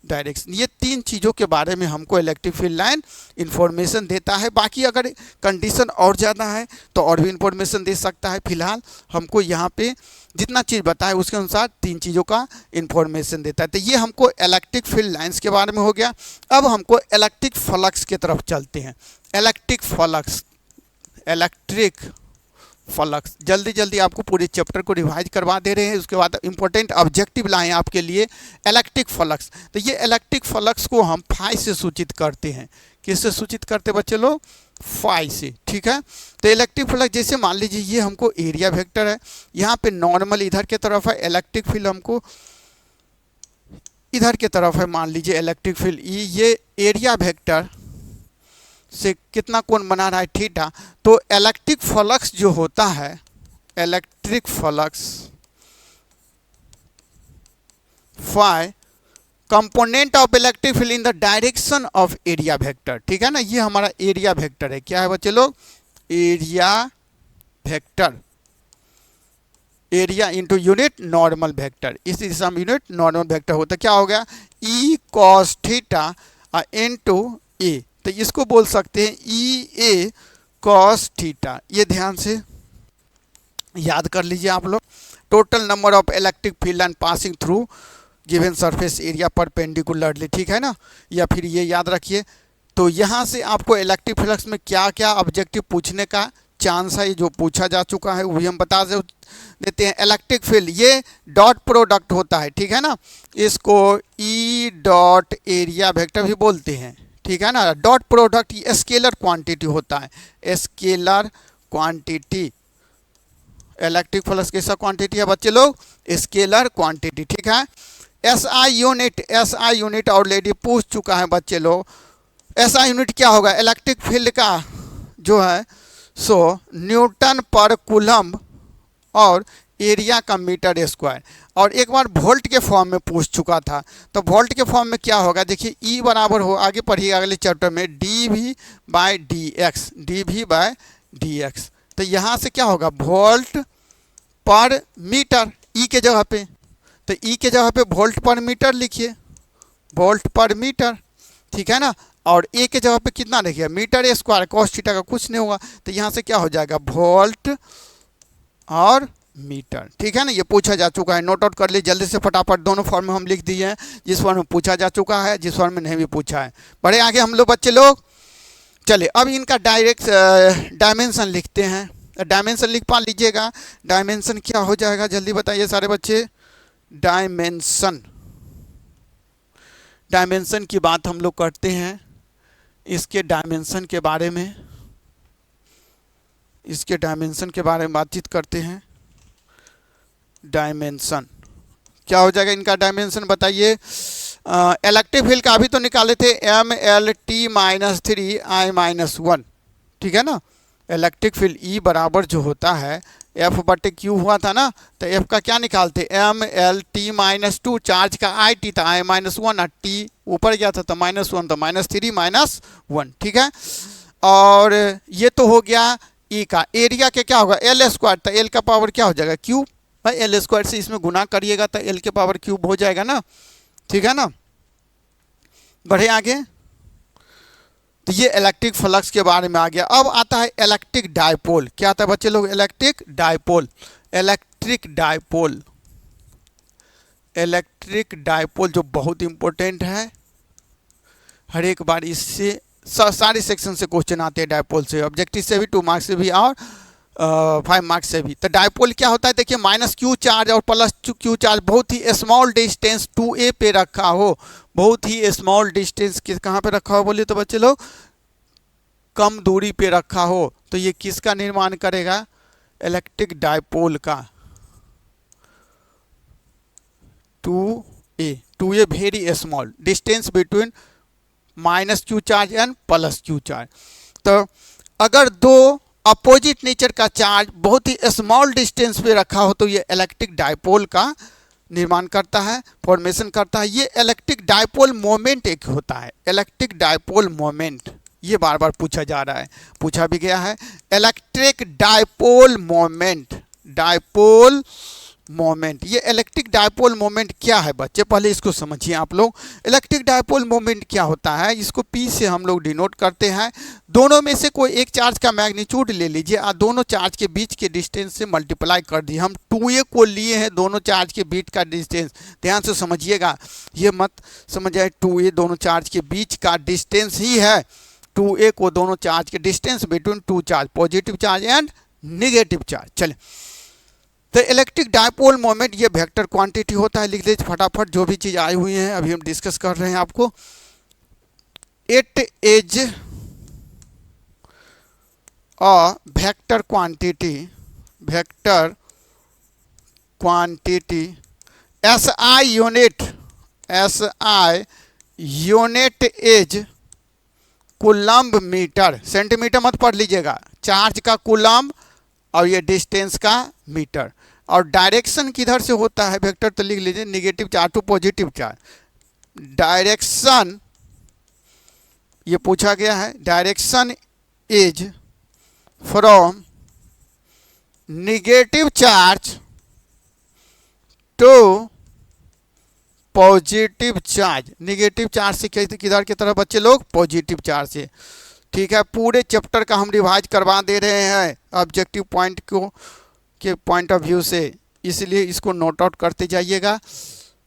direction. ये 3 चीज़ों के बारे में हमको इलेक्ट्रिक फील्ड लाइन इंफॉर्मेशन देता है। बाकी अगर कंडीशन और ज़्यादा है तो और भी इंफॉर्मेशन दे सकता है। फिलहाल हमको यहाँ पे जितना चीज़ बताया उसके अनुसार 3 चीज़ों का इंफॉर्मेशन देता है। तो ये हमको इलेक्ट्रिक फील्ड लाइंस के बारे में हो गया। अब हमको इलेक्ट्रिक फ्लक्स की तरफ चलते हैं। इलेक्ट्रिक फ्लक्स, इलेक्ट्रिक फ्लक्स, जल्दी जल्दी आपको पूरे चैप्टर को रिवाइज करवा दे रहे हैं। उसके बाद इंपॉर्टेंट ऑब्जेक्टिव लाए हैं आपके लिए। इलेक्ट्रिक फ्लक्स, तो ये इलेक्ट्रिक फ्लक्स को हम फाई से सूचित करते हैं। किससे सूचित करते हैं बच्चे लोग? फाई से, ठीक है। तो इलेक्ट्रिक फ्लक्स जैसे मान लीजिए ये हमको एरिया वेक्टर है, यहाँ पे नॉर्मल इधर की तरफ है, इलेक्ट्रिक फील्ड हमको इधर की तरफ है, मान लीजिए इलेक्ट्रिक फील्ड ई, ये एरिया वेक्टर से कितना कोण बना रहा है? थीटा। तो इलेक्ट्रिक फ्लक्स जो होता है, electric flux phi component of electric field in the direction of area vector. ठीक है ना, ये हमारा एरिया वेक्टर है। क्या है बच्चे लोग? Area vector, area into unit normal vector. इस दिशा में यूनिट नॉर्मल वेक्टर होता है। क्या हो गया? ई कॉस थीटा इंटू ए, तो इसको बोल सकते हैं ई ए कॉस थीटा। ये ध्यान से याद कर लीजिए आप लोग। Total number of electric field and passing through given surface area perpendicularly. ठीक है ना, या फिर ये याद रखिए। तो यहाँ से आपको इलेक्ट्रिक फ्लक्स में क्या क्या ऑब्जेक्टिव पूछने का चांस है, जो पूछा जा चुका है वही हम बता देते हैं। इलेक्ट्रिक फील्ड ये डॉट प्रोडक्ट होता है। ठीक है ना, इसको ई डॉट एरिया वेक्टर भी बोलते हैं। ठीक है ना, डॉट प्रोडक्ट ये स्केलर क्वांटिटी होता है। स्केलर क्वांटिटी, इलेक्ट्रिक फ्लक्स कैसा क्वांटिटी है बच्चे लोग? Scalar quantity. ठीक है, SI unit, SI unit already पूछ चुका है बच्चे लोग। एसआई यूनिट क्या होगा? इलेक्ट्रिक फील्ड का जो है सो न्यूटन पर कूलम्ब और एरिया का मीटर स्क्वायर। और एक बार वोल्ट के फॉर्म में पूछ चुका था, तो वोल्ट के फॉर्म में क्या होगा? देखिए ई बराबर हो, आगे पढ़िएगा अगले चैप्टर में, D V by D X, D V by D X. तो यहाँ से क्या होगा? वोल्ट पर मीटर, ई के जगह पे, तो ई के जगह पे वोल्ट पर मीटर लिखिए, वोल्ट पर मीटर। ठीक है ना, और ए के जगह पे कितना लिखिए? मीटर स्क्वायर, कॉस थीटा का कुछ नहीं होगा। तो यहाँ से क्या हो जाएगा? वोल्ट और मीटर। ठीक है ना, ये पूछा जा चुका है, नोट आउट कर लीजिए जल्दी से फटाफट। दोनों फॉर्म में हम लिख दिए हैं, जिस फॉर्म में पूछा जा चुका है, जिस फॉर्म में नहीं भी पूछा है। बढ़े आगे हम लोग बच्चे लोग। चलिए अब इनका डायरेक्ट डायमेंशन लिखते हैं। डायमेंशन लिख पा लीजिएगा। डायमेंशन क्या हो जाएगा जल्दी बताइए सारे बच्चे? डायमेंशन, डायमेंशन की बात हम लोग करते हैं। इसके डायमेंशन के बारे में, इसके डायमेंशन के बारे में बातचीत करते हैं। डायमेंशन क्या हो जाएगा इनका? डायमेंशन बताइए। इलेक्ट्रिक फील्ड का अभी तो निकाले थे, एम एल टी माइनस 3 आई माइनस 1। ठीक है ना, इलेक्ट्रिक फील्ड ई बराबर जो होता है एफ बटे क्यू हुआ था ना, तो एफ का क्या निकालते? M L T minus 2, charge का आई टी था, आई माइनस 1, और टी ऊपर गया था तो -1, तो -3 -1। ठीक है, और ये तो हो गया ई का। एरिया के क्या होगा? एल स्क्वायर, तो एल का पावर क्या हो जाएगा? क्यूब। भाई एल स्क्वायर से इसमें गुना करिएगा तो एल के पावर क्यूब हो जाएगा ना। ठीक है ना, बढ़े आगे। तो ये इलेक्ट्रिक फ्लक्स के बारे में आ गया। अब आता है इलेक्ट्रिक डायपोल। क्या आता है बच्चे लोग? Electric dipole. Electric dipole, electric dipole जो बहुत इंपॉर्टेंट है, हर एक बार इससे सारे सेक्शन से क्वेश्चन आते हैं डायपोल से, ऑब्जेक्टिव से भी, 2 मार्क्स से भी और 5 मार्क्स से भी। तो डायपोल क्या होता है? देखिए माइनस क्यू चार्ज और प्लस क्यू चार्ज बहुत ही स्मॉल डिस्टेंस 2a पे रखा हो, बहुत ही स्मॉल डिस्टेंस कहाँ पे रखा हो बोलिए तो बच्चे लोग? कम दूरी पे रखा हो, तो ये किसका निर्माण करेगा? इलेक्ट्रिक डायपोल का। 2a very small distance between minus Q charge and plus Q charge. तो अगर दो अपोजिट नेचर का चार्ज बहुत ही स्मॉल डिस्टेंस पे रखा हो तो ये इलेक्ट्रिक डायपोल का निर्माण करता है, फॉर्मेशन करता है। ये इलेक्ट्रिक डायपोल मोमेंट एक होता है, इलेक्ट्रिक डायपोल मोमेंट, ये बार बार पूछा जा रहा है, पूछा भी गया है। Electric dipole moment, dipole moment, ये इलेक्ट्रिक डायपोल मोमेंट क्या है बच्चे? पहले इसको समझिए आप लोग। इलेक्ट्रिक डायपोल मोमेंट क्या होता है? इसको P से हम लोग डिनोट करते हैं। दोनों में से कोई एक चार्ज का मैग्नीट्यूड ले लीजिए और दोनों चार्ज के बीच के डिस्टेंस से मल्टीप्लाई कर दिए। हम 2a को लिए हैं, दोनों चार्ज के बीच का डिस्टेंस, ध्यान से समझिएगा, ये मत समझ आए 2a दोनों चार्ज के बीच का डिस्टेंस ही है। 2a को दोनों चार्ज के distance between 2 charge, positive charge and negative charge. चले, तो इलेक्ट्रिक डायपोल मोमेंट ये वेक्टर क्वांटिटी होता है। लिख लीजिए फटाफट जो भी चीज़ आई हुई है, अभी हम डिस्कस कर रहे हैं आपको। It is a vector quantity, vector quantity SI unit, SI unit is coulomb metre, centimetre मत पढ़ लीजिएगा, चार्ज का कूलम्ब और ये डिस्टेंस का मीटर। और डायरेक्शन किधर से होता है वेक्टर, तो लिख लीजिए negative charge to positive charge. Direction ये पूछा गया है, direction is from negative charge to positive charge. Negative charge से किधर की तरफ बच्चे लोग, पॉजिटिव चार्ज से। ठीक है, पूरे चैप्टर का हम रिवाइज करवा दे रहे हैं ऑब्जेक्टिव पॉइंट को के पॉइंट ऑफ व्यू से, इसलिए इसको नोट आउट करते जाइएगा।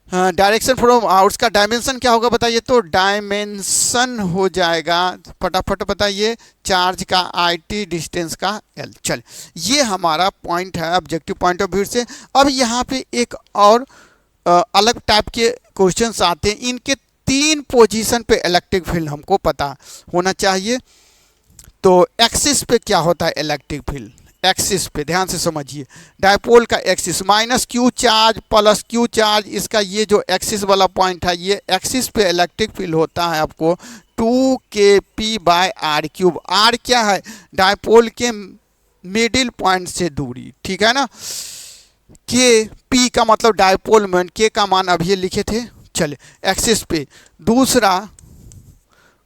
डायरेक्शन फ्रॉम, उसका डायमेंशन क्या होगा बताइए, तो डायमेंशन हो जाएगा, फटाफट बताइए, चार्ज का IT, डिस्टेंस का L। चल, ये हमारा पॉइंट है ऑब्जेक्टिव पॉइंट ऑफ व्यू से। अब यहाँ पे एक और अलग टाइप के क्वेश्चंस आते हैं, इनके 3 पोजीशन पे इलेक्ट्रिक फील्ड हमको पता होना चाहिए। तो एक्सिस पे क्या होता है इलेक्ट्रिक फील्ड, एक्सिस पे ध्यान से समझिए, डायपोल का axis -q charge plus q charge, इसका ये जो एक्सिस वाला पॉइंट है, ये एक्सिस पे इलेक्ट्रिक फील्ड होता है आपको 2kp/r³। r क्या है, डायपोल के मिडिल पॉइंट से दूरी, ठीक है ना। के पी का मतलब डायपोल मोमेंट, के का मान अभी लिखे थे। चले एक्सिस पे, दूसरा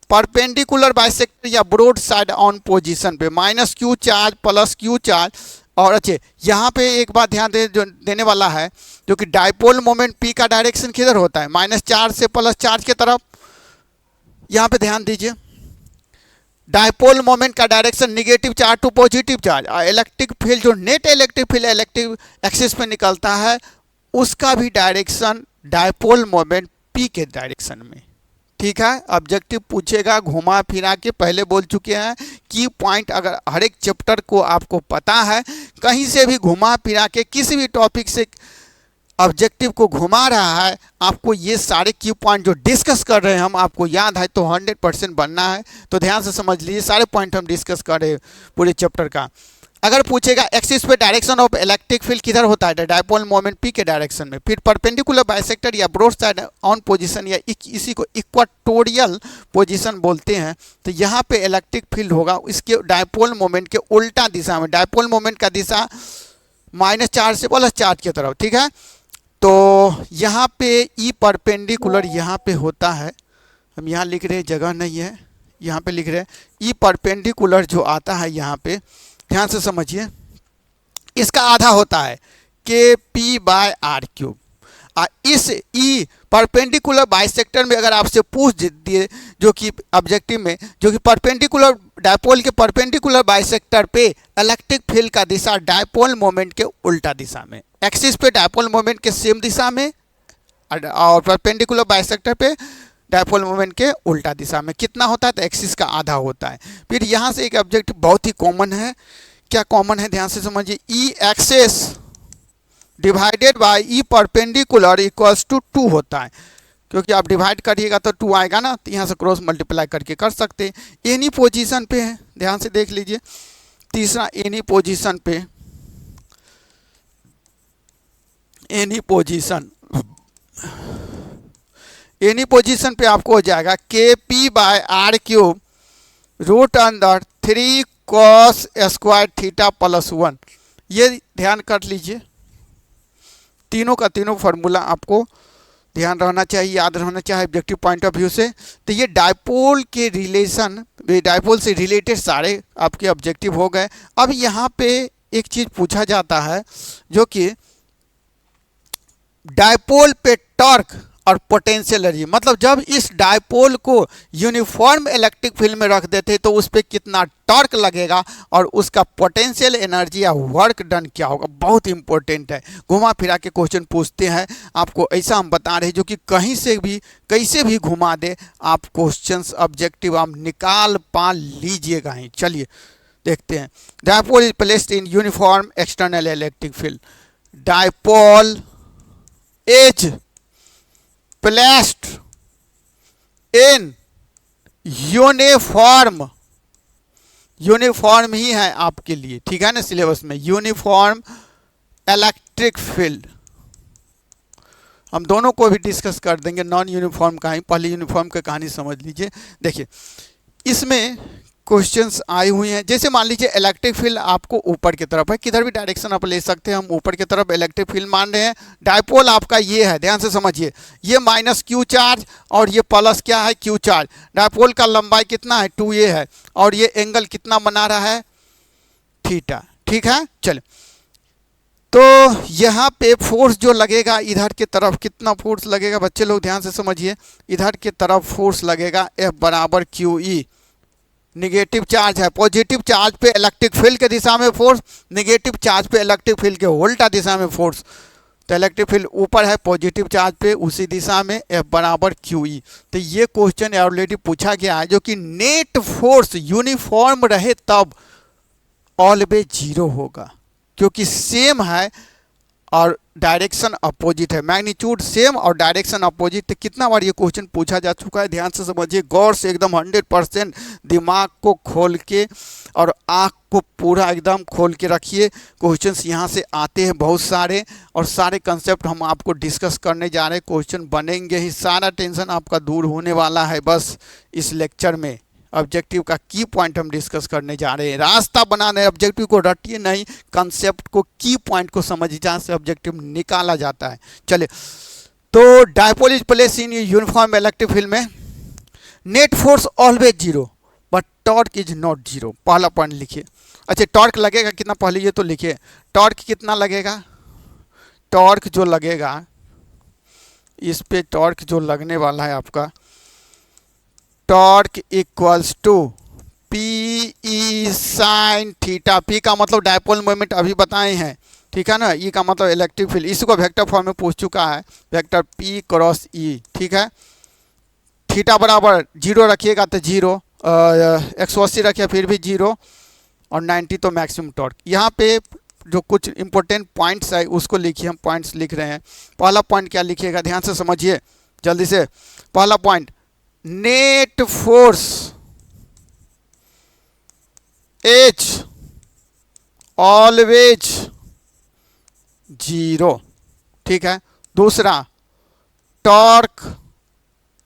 परपेंडिकुलर बाइसेक्टर या ब्रॉड साइड ऑन पोजीशन पे -q charge plus q charge. और अच्छे यहाँ पे एक बात ध्यान देने वाला है, जो कि डायपोल मोमेंट p का डायरेक्शन किधर होता है, -चार्ज से प्लस चार्ज की तरफ। यहाँ पे ध्यान दीजिए, डायपोल मोमेंट का direction negative charge to positive charge. Electric field जो net electric field electric axis पे निकलता है, उसका भी डायरेक्शन डायपोल मोमेंट p के डायरेक्शन में। ठीक है, ऑब्जेक्टिव पूछेगा घुमा फिरा के, पहले बोल चुके हैं की पॉइंट अगर हर एक चैप्टर को आपको पता है, कहीं से भी घुमा फिरा के किसी भी टॉपिक से ऑब्जेक्टिव को घुमा रहा है, आपको ये सारे की पॉइंट जो डिस्कस कर रहे हैं हम, आपको याद है तो 100% बनना है। तो ध्यान से समझ लीजिए, सारे पॉइंट हम डिस्कस कर रहे हैं पूरे चैप्टर का। अगर पूछेगा एक्सिस पे डायरेक्शन ऑफ इलेक्ट्रिक फील्ड किधर होता है, डायपोल मोमेंट p के डायरेक्शन में। फिर परपेंडिकुलर बाइसेक्टर या ब्रॉड साइड ऑन पोजीशन, या इसी को इक्वेटोरियल पोजीशन बोलते हैं, तो यहाँ पे इलेक्ट्रिक फील्ड होगा इसके डायपोल मोमेंट के उल्टा दिशा में। डायपोल मोमेंट का दिशा -चार्ज से प्लस चार्ज की तरफ। ठीक है, तो यहाँ पे ई परपेंडिकुलर यहाँ पे होता है, हम यहाँ लिख रहे हैं, जगह नहीं है, यहाँ पे लिख रहे हैं ई परपेंडिकुलर जो आता है यहाँ पे, ध्यान से समझिए, इसका आधा होता है kp/r³। इस ई परपेंडिकुलर बाइसेक्टर में अगर आपसे पूछ दिए, जो कि ऑब्जेक्टिव में, जो कि परपेंडिकुलर डायपोल के परपेंडिकुलर बाइसेक्टर पे इलेक्ट्रिक फील्ड का दिशा डायपोल मोमेंट के उल्टा दिशा में, एक्सिस पे डायपोल मोमेंट के सेम दिशा में और परपेंडिकुलर बाइसेक्टर पे डायपोल मोमेंट के उल्टा दिशा में कितना होता है, तो एक्सिस का आधा होता है। फिर यहाँ से एक ऑब्जेक्ट बहुत ही कॉमन है, क्या कॉमन है ध्यान से समझिए, E axis divided by E perpendicular equals to 2 होता है, क्योंकि आप डिवाइड करिएगा तो 2 आएगा ना, तो यहाँ से क्रॉस मल्टीप्लाई करके कर सकते हैं। एनी पोजीशन पे है, ध्यान से देख लीजिए, तीसरा एनी पोजीशन पे, एनी पोजीशन पे आपको हो जाएगा kp/r³, √3 cos square theta plus 1। ये ध्यान कर लीजिए, तीनों का तीनों फार्मूला आपको ध्यान रहना चाहिए, याद रहना चाहिए ऑब्जेक्टिव पॉइंट ऑफ व्यू से। तो ये डायपोल के रिलेशन, डायपोल से रिलेटेड सारे आपके ऑब्जेक्टिव हो गए। अब यहाँ पे एक चीज़ पूछा जाता है, जो कि डायपोल पे टॉर्क और पोटेंशियल एनर्जी, मतलब जब इस डायपोल को यूनिफॉर्म इलेक्ट्रिक फील्ड में रख देते तो उस पर कितना टॉर्क लगेगा और उसका पोटेंशियल एनर्जी या वर्क डन क्या होगा, बहुत इंपॉर्टेंट है। घुमा फिरा के क्वेश्चन पूछते हैं आपको, ऐसा हम बता रहे हैं जो कि कहीं से भी कैसे भी घुमा दे, आप क्वेश्चंस ऑब्जेक्टिव आप निकाल पा लीजिएगा ही। चलिए देखते हैं, dipole is placed in uniform external electric field. Dipole is placed in uniform, uniform ही है आपके लिए, ठीक है ना, सिलेबस में यूनिफॉर्म इलेक्ट्रिक फील्ड। हम दोनों को भी डिस्कस कर देंगे, नॉन यूनिफॉर्म का ही, पहले यूनिफॉर्म की कहानी समझ लीजिए। देखिए इसमें क्वेश्चंस आए हुए हैं। जैसे मान लीजिए इलेक्ट्रिक फील्ड आपको ऊपर की तरफ है, किधर भी डायरेक्शन आप ले सकते हैं, हम ऊपर की तरफ इलेक्ट्रिक फील्ड मान रहे हैं। डायपोल आपका ये है, ध्यान से समझिए, ये माइनस क्यू चार्ज और ये प्लस क्या है, क्यू चार्ज। डायपोल का लंबाई कितना है, 2a है, और ये एंगल कितना बना रहा है, थीटा। ठीक है, चलिए, तो यहाँ पे फोर्स जो लगेगा इधर की तरफ, कितना फोर्स लगेगा बच्चे लोग ध्यान से समझिए, इधर की तरफ फोर्स लगेगा F बराबर क्यू ई। निगेटिव चार्ज है, पॉजिटिव चार्ज पे इलेक्ट्रिक फील्ड के दिशा में फोर्स, निगेटिव चार्ज पे इलेक्ट्रिक फील्ड के उल्टा दिशा में फोर्स। तो इलेक्ट्रिक फील्ड ऊपर है, पॉजिटिव चार्ज पे उसी दिशा में F बराबर क्यू ई। तो ये क्वेश्चन ऑलरेडी पूछा गया है, जो कि नेट फोर्स यूनिफॉर्म रहे तब ऑलवेज जीरो होगा, क्योंकि सेम है और डायरेक्शन अपोजिट है, मैग्नीट्यूड सेम और डायरेक्शन अपोजिट। तो कितना बार ये क्वेश्चन पूछा जा चुका है, ध्यान से समझिए, गौर से एकदम 100% दिमाग को खोल के और आँख को पूरा एकदम खोल के रखिए। क्वेश्चंस यहाँ से आते हैं बहुत सारे, और सारे कंसेप्ट हम आपको डिस्कस करने जा रहे हैं। क्वेश्चन बनेंगे ही, सारा टेंशन आपका दूर होने वाला है बस इस लेक्चर में। ऑब्जेक्टिव का की पॉइंट हम डिस्कस करने जा रहे हैं। रास्ता बनाना है, ऑब्जेक्टिव को रटिए नहीं, कंसेप्ट को, की पॉइंट को समझिए, जहाँ से ऑब्जेक्टिव निकाला जाता है। चलिए, तो dipole is place in uniform electric field में net force always zero but torque is not zero. पहला पॉइंट लिखिए। अच्छा, टॉर्क लगेगा कितना, पहले ये तो लिखिए, टॉर्क कितना लगेगा। टॉर्क जो लगेगा, इस पे टॉर्क जो लगने वाला है आपका, torque equals to P E sine theta. P का मतलब डायपोल मोमेंट अभी बताए हैं, ठीक है ना। ई का मतलब इलेक्ट्रिक फील्ड, इसको वेक्टर फॉर्म में पूछ चुका है, वेक्टर पी क्रॉस ई, ठीक है। थीटा बराबर जीरो रखिएगा तो जीरो, 180 रखिए फिर भी जीरो, और 90 तो मैक्सिमम टॉर्क। यहाँ पे जो कुछ इंपॉर्टेंट पॉइंट्स है उसको लिखिए, हम पॉइंट्स लिख रहे हैं। पहला पॉइंट क्या लिखिएगा, ध्यान से समझिए जल्दी से। पहला point, net force H always zero, ठीक है। दूसरा, torque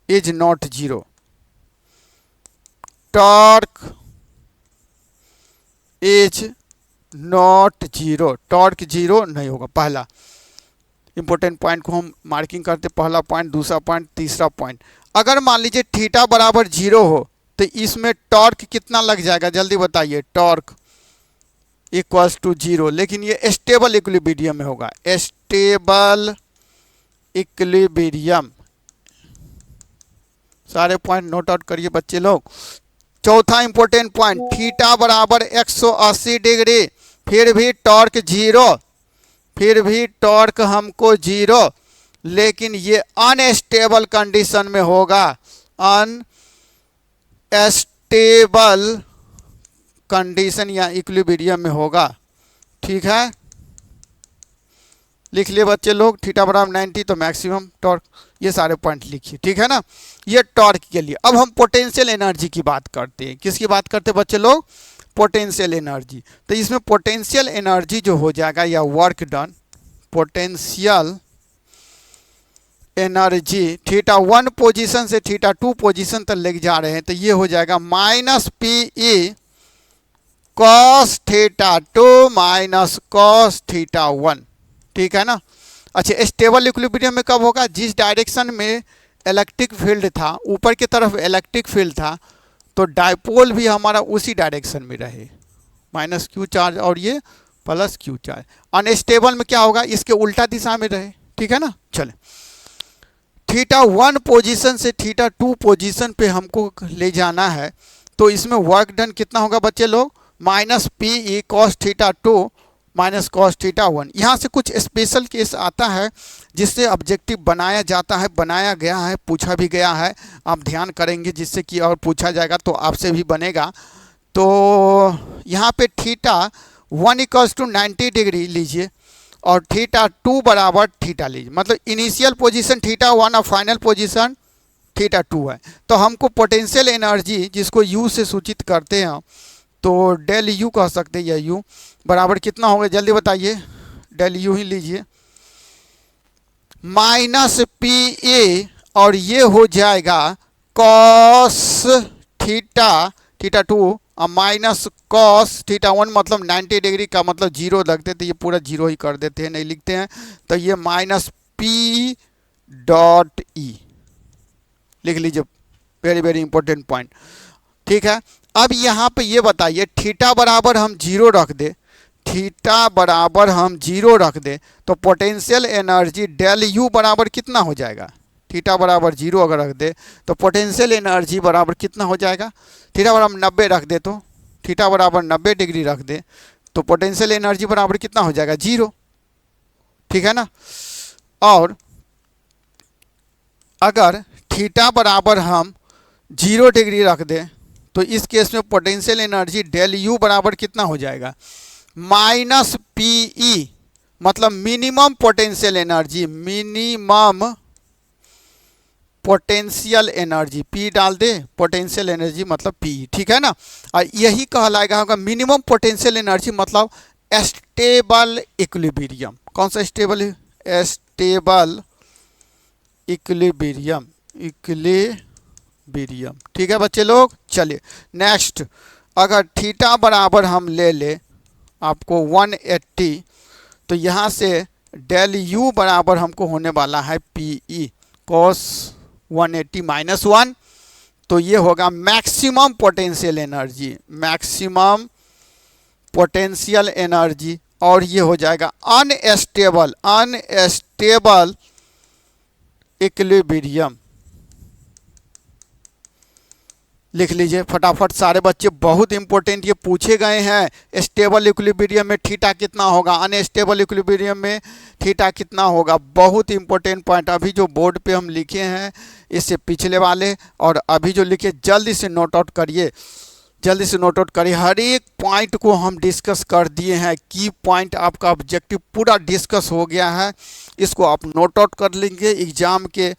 is not zero, torque is not zero, torque zero नहीं होगा। पहला इंपॉर्टेंट पॉइंट को हम मार्किंग करते, पहला पॉइंट, दूसरा पॉइंट, तीसरा पॉइंट। अगर मान लीजिए थीटा बराबर जीरो हो तो इसमें टॉर्क कितना लग जाएगा, जल्दी बताइए। टॉर्क इक्वल्स टू जीरो, लेकिन ये स्टेबल इक्विलिब्रियम में होगा, स्टेबल इक्विलिब्रियम। सारे पॉइंट नोट आउट करिए बच्चे लोग। चौथा इंपॉर्टेंट पॉइंट, थीटा बराबर 180 डिग्री, फिर भी टॉर्क जीरो, फिर भी टॉर्क हमको जीरो, लेकिन ये अनस्टेबल कंडीशन में होगा, अनस्टेबल कंडीशन या इक्विलिब्रियम में होगा, ठीक है। लिख लिए बच्चे लोग, थीटा बराबर 90 तो मैक्सिमम टॉर्क, ये सारे पॉइंट लिखिए, ठीक है ना। ये टॉर्क के लिए। अब हम पोटेंशियल एनर्जी की बात करते हैं। किसकी बात करते हैं बच्चे लोग, पोटेंशियल एनर्जी। तो इसमें पोटेंशियल एनर्जी जो हो जाएगा या work done, potential energy theta 1 position से थीटा 2 पोजीशन तक लेके जा रहे हैं, तो ये हो जाएगा minus P E cos theta 2 minus cos theta 1, ठीक है ना। अच्छा, स्टेबल इक्विलिब्रियम में कब होगा, जिस डायरेक्शन में इलेक्ट्रिक फील्ड था, ऊपर की तरफ इलेक्ट्रिक फील्ड था, तो डायपोल भी हमारा उसी डायरेक्शन में रहे, माइनस क्यू चार्ज और ये प्लस क्यू चार्ज। अनस्टेबल में क्या होगा, इसके उल्टा दिशा में रहे, ठीक है ना। चले, थीटा 1 पोजीशन से थीटा 2 पोजीशन पे हमको ले जाना है, तो इसमें वर्क डन कितना होगा बच्चे लोग, minus P E cos theta 2 minus cos theta 1। यहाँ से कुछ स्पेशल केस आता है जिससे ऑब्जेक्टिव बनाया जाता है, बनाया गया है, पूछा भी गया है, आप ध्यान करेंगे जिससे कि और पूछा जाएगा तो आपसे भी बनेगा। तो यहाँ पे थीटा 1 इक्वल्स टू 90 डिग्री लीजिए और थीटा 2 बराबर थीटा लीजिए, मतलब इनिशियल पोजीशन थीटा 1 और फाइनल पोजीशन थीटा 2 है। तो हमको पोटेंशियल एनर्जी जिसको यू से सूचित करते हैं, तो डेल यू कह सकते हैं, या यू बराबर कितना होगा जल्दी बताइए, डेल यू ही लीजिए, माइनस पी ए और ये हो जाएगा कॉस थीटा 2 और माइनस कॉस थीटा 1 मतलब 90 डिग्री का मतलब जीरो लगते, तो ये पूरा जीरो ही कर देते हैं, नहीं लिखते हैं। तो ये माइनस पी डॉट ई लिख लीजिए, वेरी वेरी इंपॉर्टेंट पॉइंट। ठीक है, अब यहाँ पे ये बताइए थीटा बराबर हम जीरो रख दे, थीटा बराबर हम जीरो रख दे तो पोटेंशियल एनर्जी डेल यू बराबर कितना हो जाएगा? थीटा बराबर जीरो अगर रख दे तो पोटेंशियल एनर्जी बराबर कितना हो जाएगा? थीटा बराबर 90 रख दे, तो थीटा बराबर 90 डिग्री रख दे तो पोटेंशियल एनर्जी बराबर कितना हो जाएगा? जीरो। ठीक है ना। और अगर थीटा बराबर हम 0 डिग्री रख दें तो इस केस में पोटेंशियल एनर्जी डेल यू बराबर कितना हो जाएगा? माइनस पी ई, मतलब minimum potential energy, minimum potential energy, P डाल दे, पोटेंशियल एनर्जी मतलब पी। ठीक है ना। और यही कहलाएगा होगा मिनिमम पोटेंशियल एनर्जी मतलब स्टेबल इक्विलिब्रियम। कौन सा स्टेबल? Stable equilibrium, equilibrium. ठीक है बच्चे लोग। चलिए नेक्स्ट, अगर थीटा बराबर हम ले ले आपको 180 तो यहाँ से डेल यू बराबर हमको होने वाला है पी ई कॉस 180 माइनस 1, तो ये होगा maximum potential energy, maximum potential energy. और ये हो जाएगा अनस्टेबल, अनस्टेबल इक्विलिब्रियम। लिख लीजिए फटाफट सारे बच्चे, बहुत इंपॉर्टेंट ये पूछे गए हैं। स्टेबल इक्विलिब्रियम में थीटा कितना होगा, अनस्टेबल इक्विलिब्रियम में थीटा कितना होगा, बहुत इंपॉर्टेंट पॉइंट। अभी जो बोर्ड पे हम लिखे हैं इससे पिछले वाले और अभी जो लिखे, जल्दी से नोट आउट करिए, जल्दी से नोट आउट करिए। हर एक पॉइंट को हम डिस्कस कर दिए हैं, की पॉइंट आपका ऑब्जेक्टिव पूरा डिस्कस हो गया है। इसको आप नोट आउट कर लेंगे। एग्जाम के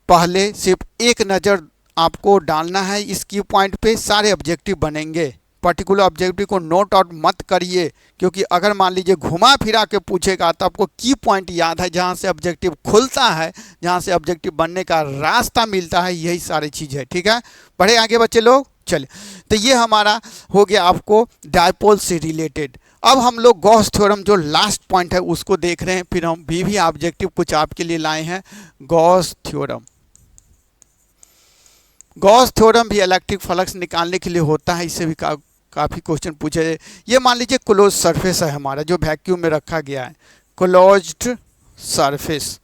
पहले सिर्फ एक नज़र आपको डालना है इस की पॉइंट पे, सारे ऑब्जेक्टिव बनेंगे। पर्टिकुलर ऑब्जेक्टिव को नोट आउट मत करिए, क्योंकि अगर मान लीजिए घुमा फिरा के पूछेगा तो आपको की पॉइंट याद है, जहाँ से ऑब्जेक्टिव खुलता है, जहाँ से ऑब्जेक्टिव बनने का रास्ता मिलता है, यही सारी चीज़ है। ठीक है, बढ़े आगे बच्चे लोग। चलिए, तो ये हमारा हो गया आपको डायपोल से रिलेटेड। अब हम लोग गॉस थ्योरम जो लास्ट पॉइंट है उसको देख रहे हैं, फिर हम भी ऑब्जेक्टिव कुछ आपके लिए लाए हैं। गॉस थ्योरम, गॉस थ्योरम भी इलेक्ट्रिक फ्लक्स निकालने के लिए होता है, इससे भी काफ़ी क्वेश्चन पूछे जाए। ये मान लीजिए क्लोज सरफेस है हमारा जो वैक्यूम में रखा गया है, क्लोज्ड सरफेस।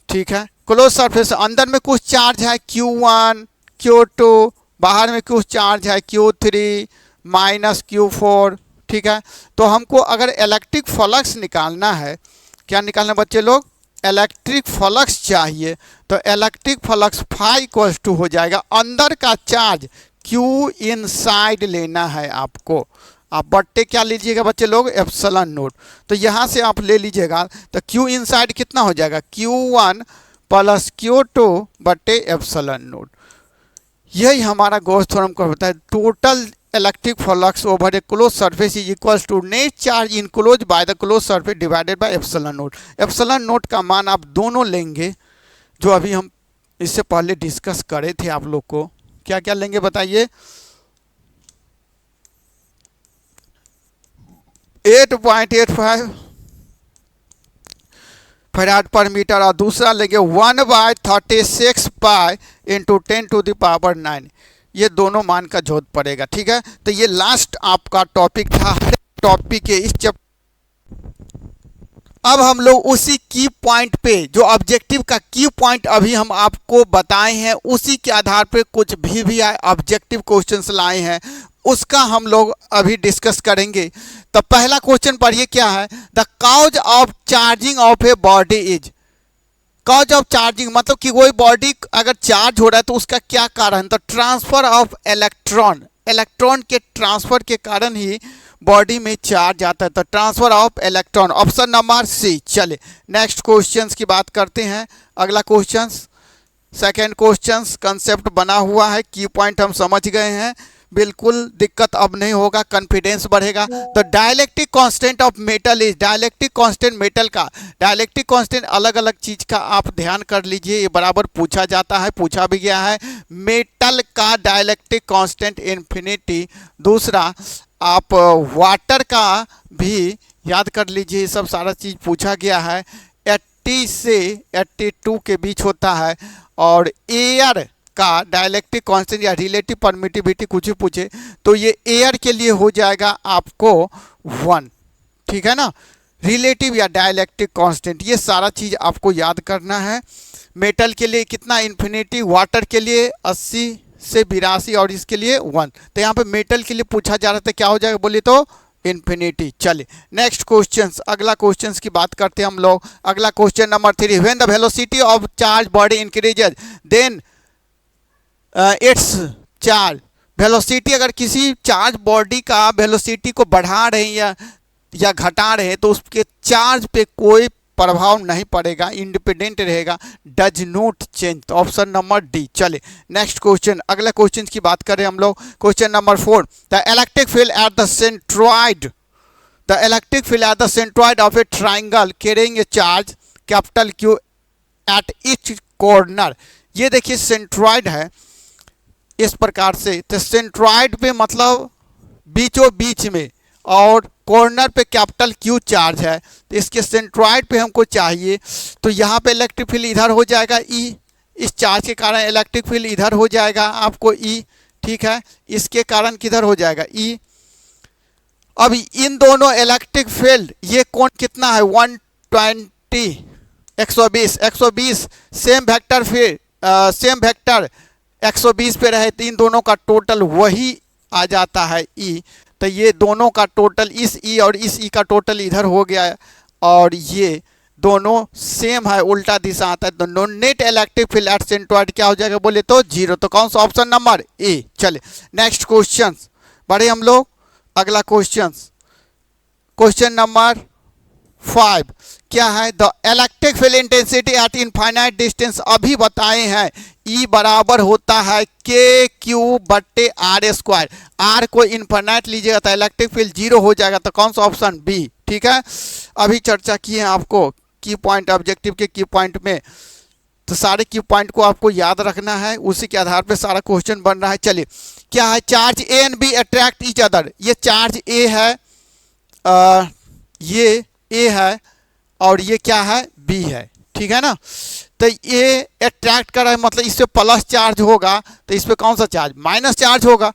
ठीक है, क्लोज सरफेस, अंदर में कुछ चार्ज है Q1 Q2, बाहर में कुछ चार्ज है Q3 माइनस Q4। ठीक है, तो हमको अगर इलेक्ट्रिक फ्लक्स निकालना है, क्या निकालना बच्चे लोग? इलेक्ट्रिक फ्लक्स चाहिए, तो electric flux phi equals to हो जाएगा अंदर का चार्ज Q इनसाइड लेना है आपको। आप बट्टे क्या लीजिएगा बच्चे लोग? Epsilon note. तो यहाँ से आप ले लीजिएगा तो Q इनसाइड कितना हो जाएगा? Q1 प्लस Q2 बट्टे एप्सिलॉन नोट। यही हमारा गॉस थ्योरम का होता है। Total electric flux over a close surface is equals to net charge enclose by the close surface divided by epsilon naught. Epsilon naught का मान आप दोनों लेंगे जो अभी हम इससे पहले डिस्कस करे थे आप लोग को। क्या क्या लेंगे बताइए? 8.85 फैराड पर मीटर, और दूसरा लेंगे 1/36 पाई इंटू 10⁻⁹। ये दोनों मान का जोड़ पड़ेगा। ठीक है, तो ये लास्ट आपका टॉपिक था। हर टॉपिक के इस अब हम लोग उसी की पॉइंट पे, जो ऑब्जेक्टिव का की पॉइंट अभी हम आपको बताए हैं, उसी के आधार पे कुछ भी ऑब्जेक्टिव क्वेश्चंस लाए हैं, उसका हम लोग अभी डिस्कस करेंगे। तो पहला क्वेश्चन पढ़िए, क्या है? The cause of charging of a body is. Cause of charging मतलब कि कोई बॉडी अगर चार्ज हो रहा है तो उसका क्या कारण? तो ट्रांसफर ऑफ इलेक्ट्रॉन, इलेक्ट्रॉन के ट्रांसफर के कारण ही बॉडी में चार्ज आता है। तो transfer of electron, option number C. चले नेक्स्ट क्वेश्चंस की बात करते हैं। अगला क्वेश्चन, सेकंड क्वेश्चन, कंसेप्ट बना हुआ है, की पॉइंट हम समझ गए हैं, बिल्कुल दिक्कत अब नहीं होगा, कॉन्फिडेंस बढ़ेगा। तो dielectric constant of metal is, dielectric constant metal का, डाइलेक्ट्रिक कांस्टेंट अलग अलग चीज का आप ध्यान कर लीजिए, ये बराबर पूछा जाता है, पूछा भी गया है। मेटल का डाइलेक्ट्रिक कांस्टेंट इन्फिनिटी। दूसरा आप वाटर का भी याद कर लीजिए, सब सारा चीज़ पूछा गया है। 80 से 82 के बीच होता है। और एयर का डाइलेक्ट्रिक कांस्टेंट या रिलेटिव परमिटिविटी कुछ भी पूछे तो ये एयर के लिए हो जाएगा आपको 1, ठीक है ना। रिलेटिव या डाइलेक्ट्रिक कांस्टेंट ये सारा चीज़ आपको याद करना है। मेटल के लिए कितना इन्फिनिटी, वाटर के लिए 80 से 82 और इसके लिए 1। तो यहाँ पे मेटल के लिए पूछा जा रहा था, क्या हो जाएगा बोले तो इन्फिनिटी। चलिए नेक्स्ट क्वेश्चन, अगला क्वेश्चन की बात करते हैं हम लोग। अगला question number 3, when the velocity of charge body increases then its charge. Velocity, अगर किसी चार्ज बॉडी का वेलोसिटी को बढ़ा रहे हैं या घटा रहे हैं तो उसके चार्ज पे कोई प्रभाव नहीं पड़ेगा, इंडिपेंडेंट रहेगा, डज नॉट चेंज। तो ऑप्शन नंबर डी। चले नेक्स्ट क्वेश्चन, अगला क्वेश्चन की बात करें हम लोग। Question number 4, the electric field at the centroid, the electric field at the centroid of A triangle carrying a charge capital Q at each corner. ये देखिए centroid है इस प्रकार से, तो सेंट्रॉइड पे मतलब बीचों बीच में और कॉर्नर पे कैपिटल क्यू चार्ज है। तो इसके सेंट्रॉइड पे हमको चाहिए, तो यहाँ पे इलेक्ट्रिक फील्ड इधर हो जाएगा ई, इस चार्ज के कारण इलेक्ट्रिक फील्ड इधर हो जाएगा आपको ई, ठीक है। इसके कारण किधर हो जाएगा ई। अब इन दोनों इलेक्ट्रिक फील्ड ये कौन कितना है 120 120 सेम वेक्टर फिर सेम वेक्टर 120 पे रहे तो इन दोनों का टोटल वही आ जाता है ई। तो ये दोनों का टोटल इस ई और इस ई का टोटल इधर हो गया और ये दोनों सेम है, उल्टा दिशा आता है। तो net electric field at centroid क्या हो जाएगा बोले तो 0। तो कौन सा ऑप्शन नंबर ए। चले नेक्स्ट क्वेश्चन बढ़े हम लोग। अगला क्वेश्चन, क्वेश्चन नंबर 5 क्या है, the electric field intensity at infinite distance अभी बताए हैं ई बराबर होता है के क्यू बट्टे आर स्क्वायर। आर को इनफाइनाइट लीजिएगा तो इलेक्ट्रिक फील्ड 0 हो जाएगा। तो कौन सा ऑप्शन बी, ठीक है। अभी चर्चा की है आपको की पॉइंट ऑब्जेक्टिव के की पॉइंट में, तो सारे की पॉइंट को आपको याद रखना है, उसी के आधार पे सारा क्वेश्चन बन रहा है। चलिए क्या है, charge A and B attract each other. ये चार्ज ए है, ये ए है और ये क्या है बी है, ठीक है ना। तो ये अट्रैक्ट कर रहा है मतलब इस पर प्लस चार्ज होगा, तो इस पर कौन सा चार्ज माइनस चार्ज होगा।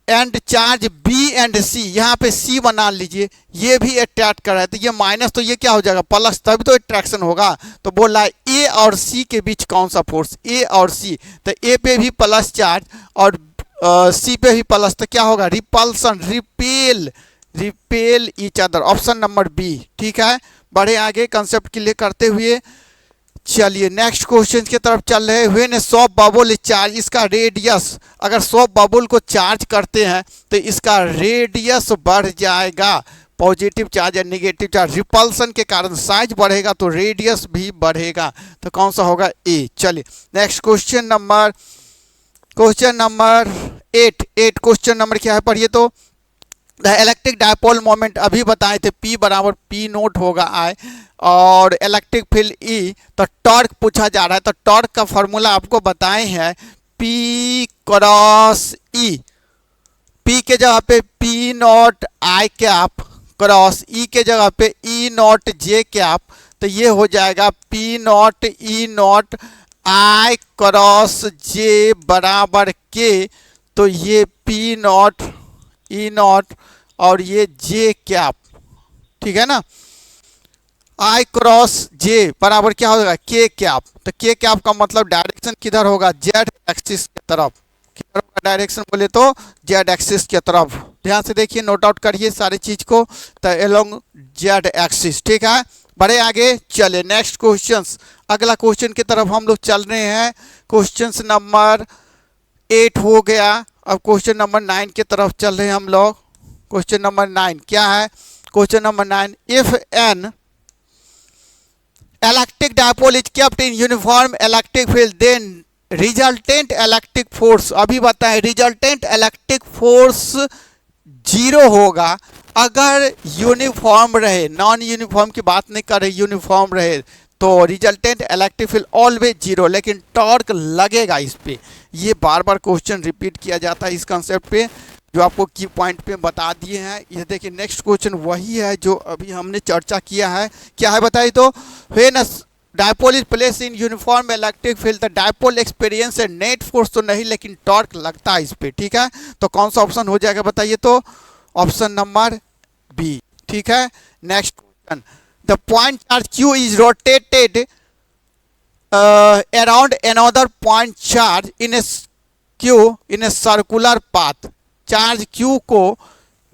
एंड चार्ज बी एंड सी, यहाँ पे सी बना लीजिए, ये भी अट्रैक्ट कर रहा है तो ये माइनस, तो ये क्या हो जाएगा प्लस, तभी तो अट्रैक्शन होगा। तो बोल रहा है ए और सी के बीच कौन सा फोर्स, ए और सी। तो ए पे भी प्लस चार्ज और सी पे भी प्लस, तो क्या होगा repulsion, repel each other. Option number B, ठीक है। बढ़े आगे कंसेप्ट क्लियर करते हुए। चलिए नेक्स्ट क्वेश्चन की तरफ चल रहे हैं। When A shop bubble charge, इसका रेडियस, अगर सॉप बबल को चार्ज करते हैं तो इसका रेडियस बढ़ जाएगा, पॉजिटिव चार्ज या नेगेटिव चार्ज। रिपल्सन के कारण साइज बढ़ेगा तो रेडियस भी बढ़ेगा। तो कौन सा होगा ए। चलिए next question number 8 question number क्या है पढ़िए तो। द इलेक्ट्रिक डायपोल मोमेंट अभी बताए थे P बराबर P नोट होगा I, और इलेक्ट्रिक फील्ड E। तो टॉर्क पूछा जा रहा है, तो टॉर्क का फॉर्मूला आपको बताए हैं P क्रॉस E। P के जगह पे P not I cap cross E के जगह पे E नॉट J कैप। तो ये हो जाएगा P not E not I cross J बराबर K। तो ये P नॉट E नॉट और ये J कैप, ठीक है ना। I क्रॉस J बराबर क्या होगा K कैप। तो K कैप का मतलब डायरेक्शन किधर होगा, Z एक्सिस की तरफ। किधर होगा डायरेक्शन बोले तो Z एक्सिस की तरफ। ध्यान से देखिए, नोट आउट करिए सारी चीज को। तो एलोंग Z एक्सिस, ठीक है। बढ़े आगे चले नेक्स्ट क्वेश्चन। अगला क्वेश्चन की तरफ हम लोग चल रहे हैं। क्वेश्चन नंबर 8 हो गया। अब क्वेश्चन नंबर 9 की तरफ चल रहे हैं हम लोग। क्वेश्चन नंबर 9 क्या है, question number 9, if an electric dipole is kept in uniform electric field then resultant electric force. अभी बताएं रिजल्टेंट इलेक्ट्रिक फोर्स 0 होगा अगर यूनिफॉर्म रहे, नॉन यूनिफॉर्म की बात नहीं कर रहे, यूनिफॉर्म रहे तो resultant electric field always zero, लेकिन टॉर्क लगेगा इस पे। ये बार बार क्वेश्चन रिपीट किया जाता है इस कंसेप्ट पे, जो आपको की पॉइंट पे बता दिए हैं। ये देखिए नेक्स्ट क्वेश्चन वही है जो अभी हमने चर्चा किया है। क्या है बताइए तो, when a dipole is place in uniform electric field the dipole experience है नेट फोर्स तो नहीं, लेकिन टॉर्क लगता है इस पे। ठीक है, तो कौन सा ऑप्शन हो जाएगा बताइए तो, ऑप्शन नंबर बी। ठीक है, next question, the point charge Q is rotated around another point charge in a circular path. Charge Q को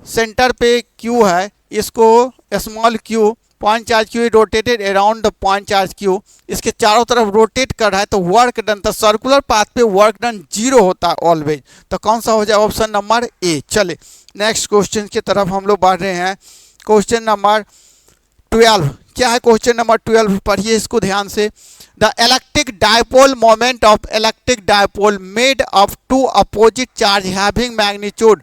सेंटर पे क्यू है, इसको small Q, point charge Q rotated around the point charge Q, इसके चारों तरफ rotate कर रहा है, तो वर्क डन, तो सर्कुलर पाथ पे वर्क डन जीरो होता है ऑलवेज। तो कौन सा हो जाए, ऑप्शन नंबर ए। चले नेक्स्ट क्वेश्चन की तरफ हम लोग बढ़ रहे हैं। क्वेश्चन नंबर 12, क्या है क्वेश्चन नंबर 12, पढ़िए इसको ध्यान से। The electric dipole moment of electric dipole made of two opposite charge having magnitude,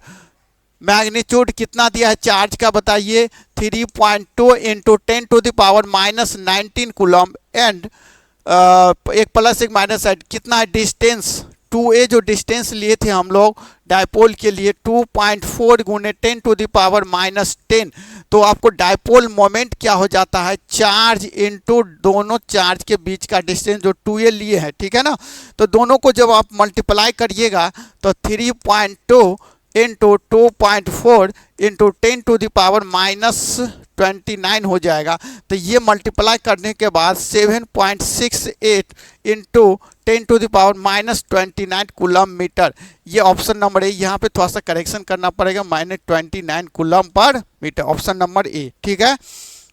magnitude कितना दिया है चार्ज का बताइए, 3.2 into 10 to the power minus 19 coulomb and एक प्लस एक माइनस साइड, कितना है डिस्टेंस 2a, जो डिस्टेंस लिए थे हम लोग डायपोल के लिए 2.4 गुने 10 टू द पावर माइनस 10। तो आपको डायपोल मोमेंट क्या हो जाता है, चार्ज इंटू दोनों चार्ज के बीच का डिस्टेंस जो 2a लिए है। ठीक है ना, तो दोनों को जब आप मल्टीप्लाई करिएगा तो 3.2 into 2.4 into 10 to the power minus 29 हो जाएगा। तो ये मल्टीप्लाई करने के बाद 7.68 into 10 to the power minus 29 coulomb metre. ये ऑप्शन नंबर ए, यहाँ पे थोड़ा सा करेक्शन करना पड़ेगा, minus 29 coulomb per metre, option number A. ठीक है,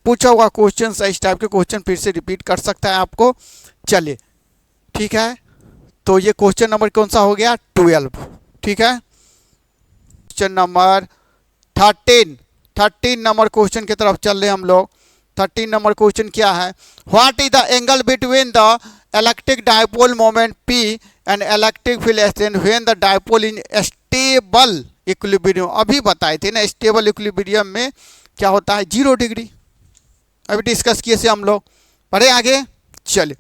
पूछा हुआ क्वेश्चन, इस टाइप के क्वेश्चन फिर से रिपीट कर सकता है आपको। चलिए ठीक है, तो ये क्वेश्चन नंबर कौन सा हो गया, 12। ठीक है, क्वेश्चन नंबर 13 नंबर क्वेश्चन की तरफ चल रहे हम लोग। 13 नंबर क्वेश्चन क्या है, what is the angle between the electric dipole moment P and electric field exchange when the dipole in stable equilibrium. अभी बताए थे ना, स्टेबल इक्विलिब्रियम में क्या होता है, 0 डिग्री। अभी डिस्कस किए से हम लोग, पढ़े आगे। चलिए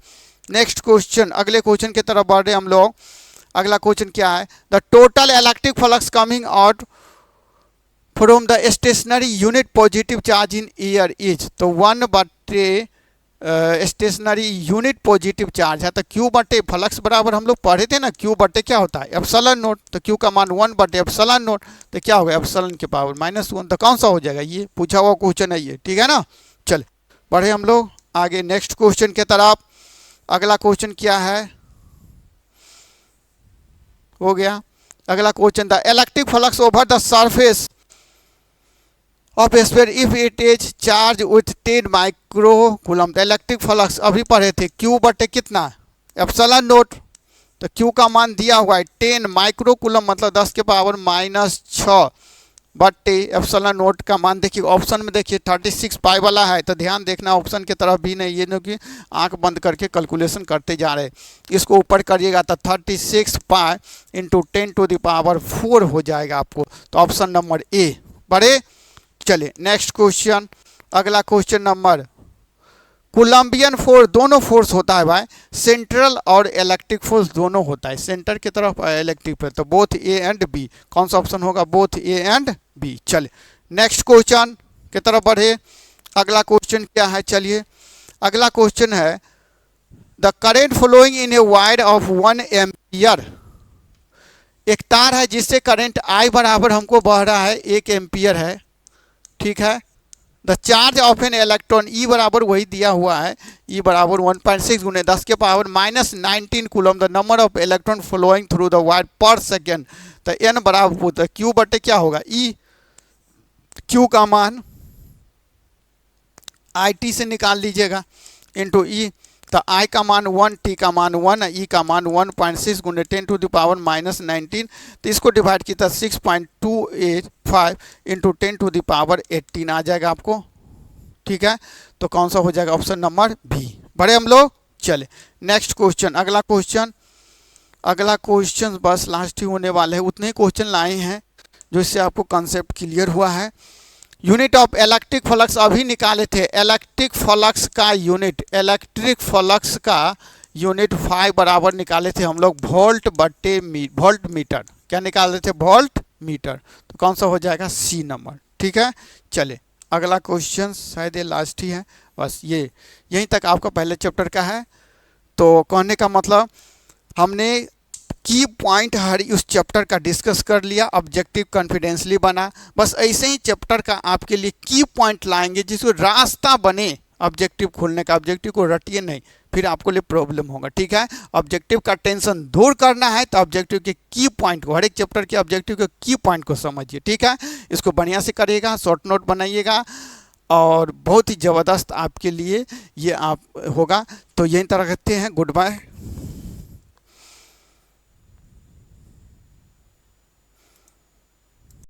नेक्स्ट क्वेश्चन, अगले क्वेश्चन की तरफ बढ़ रहे हम लोग। अगला क्वेश्चन क्या है, the total electric flux coming out from the stationary unit positive charge in air is, तो 1/, स्टेशनरी यूनिट पॉजिटिव चार्ज है, तो क्यू बटे फ्लक्स बराबर हम लोग पढ़े थे ना, क्यू बटे क्या होता है एप्सिलॉन नोट, तो क्यू का मान 1/एप्सिलॉन नोट, तो क्या होगा एप्सिलॉन के पावर -1। तो कौन सा हो जाएगा, ये पूछा हुआ क्वेश्चन है ये। ठीक है ना, चल बढ़े हम लोग आगे नेक्स्ट क्वेश्चन की तरफ। अगला क्वेश्चन क्या है, हो गया अगला question, the electric flux over the surface of sphere if it is charge with 10 micro coulomb. The electric flux अभी पढ़े थे, क्यू बटे कितना एप्सिलॉन नोट, तो क्यू का मान दिया हुआ है 10 माइक्रो कूलम, मतलब 10 के पावर -6 बटे एप्सिलॉन नोट का मान देखिए ऑप्शन में, देखिए 36 पाई वाला है, तो ध्यान देखना ऑप्शन की तरफ भी नहीं, ये न कि आंख बंद करके कैलकुलेशन करते जा रहे हैं। इसको ऊपर करिएगा तो 36 pi into 10 to the power 4 हो जाएगा आपको, तो ऑप्शन नंबर ए। बड़े चले नेक्स्ट क्वेश्चन, अगला क्वेश्चन नंबर, कोलम्बियन फोर्स, दोनों फोर्स होता है भाई, सेंट्रल और इलेक्ट्रिक फोर्स दोनों होता है, सेंटर की तरफ इलेक्ट्रिक फोर्स, तो बोथ ए एंड बी। कौन सा ऑप्शन होगा, बोथ ए एंड बी। चलिए नेक्स्ट क्वेश्चन की तरफ बढ़े। अगला क्वेश्चन क्या है, चलिए अगला क्वेश्चन है, the current flowing in a wire of 1 ampere. एक तार है जिससे करंट I बराबर हमको बह रहा है 1 एम्पियर है। ठीक है, the charge of an electron E बराबर वही दिया हुआ है, ई बराबर 1.6 गुने 10 के power -19 coulomb, the number of electron flowing through the wire per second, तो एन बराबर होता है क्यू बटे क्या होगा ई, क्यू का मान आई टी से निकाल लीजिएगा इंटू ई, तो आई का मान 1, टी का मान 1, ई का मान 1.6 गुने 10 टू द पावर -19, तो इसको डिवाइड किया 6.285 इंटू 10 टू द पावर 18 आ जाएगा आपको। ठीक है, तो कौन सा हो जाएगा, ऑप्शन नंबर बी। बड़े हम लोग चले नेक्स्ट क्वेश्चन, अगला क्वेश्चन बस लास्ट ही होने वाले हैं, उतने ही क्वेश्चन लाए हैं जो इससे आपको कंसेप्ट क्लियर हुआ है। यूनिट ऑफ इलेक्ट्रिक फ्लक्स अभी निकाले थे। इलेक्ट्रिक फ्लक्स का यूनिट 5 बराबर निकाले थे हम लोग वोल्ट मीटर। क्या निकाले थे? Volt metre. तो कौन सा हो जाएगा? C number. ठीक है, चले अगला क्वेश्चन, शायद ये लास्ट ही है। बस ये यहीं तक आपका पहले चैप्टर का है। तो कहने का मतलब हमने की पॉइंट हर उस चैप्टर का डिस्कस कर लिया, ऑब्जेक्टिव कॉन्फिडेंसली बना। बस ऐसे ही चैप्टर का आपके लिए की पॉइंट लाएंगे जिसको रास्ता बने ऑब्जेक्टिव खोलने का। ऑब्जेक्टिव को रटिए नहीं, फिर आपको लिए प्रॉब्लम होगा। ठीक है, ऑब्जेक्टिव का टेंशन दूर करना है तो ऑब्जेक्टिव के की पॉइंट को, हर एक चैप्टर के ऑब्जेक्टिव के की पॉइंट को समझिए। ठीक है, इसको बढ़िया से करिएगा, शॉर्ट नोट बनाइएगा और बहुत ही ज़बरदस्त आपके लिए ये आप होगा। तो यहीं तरह रखते हैं। Good bye.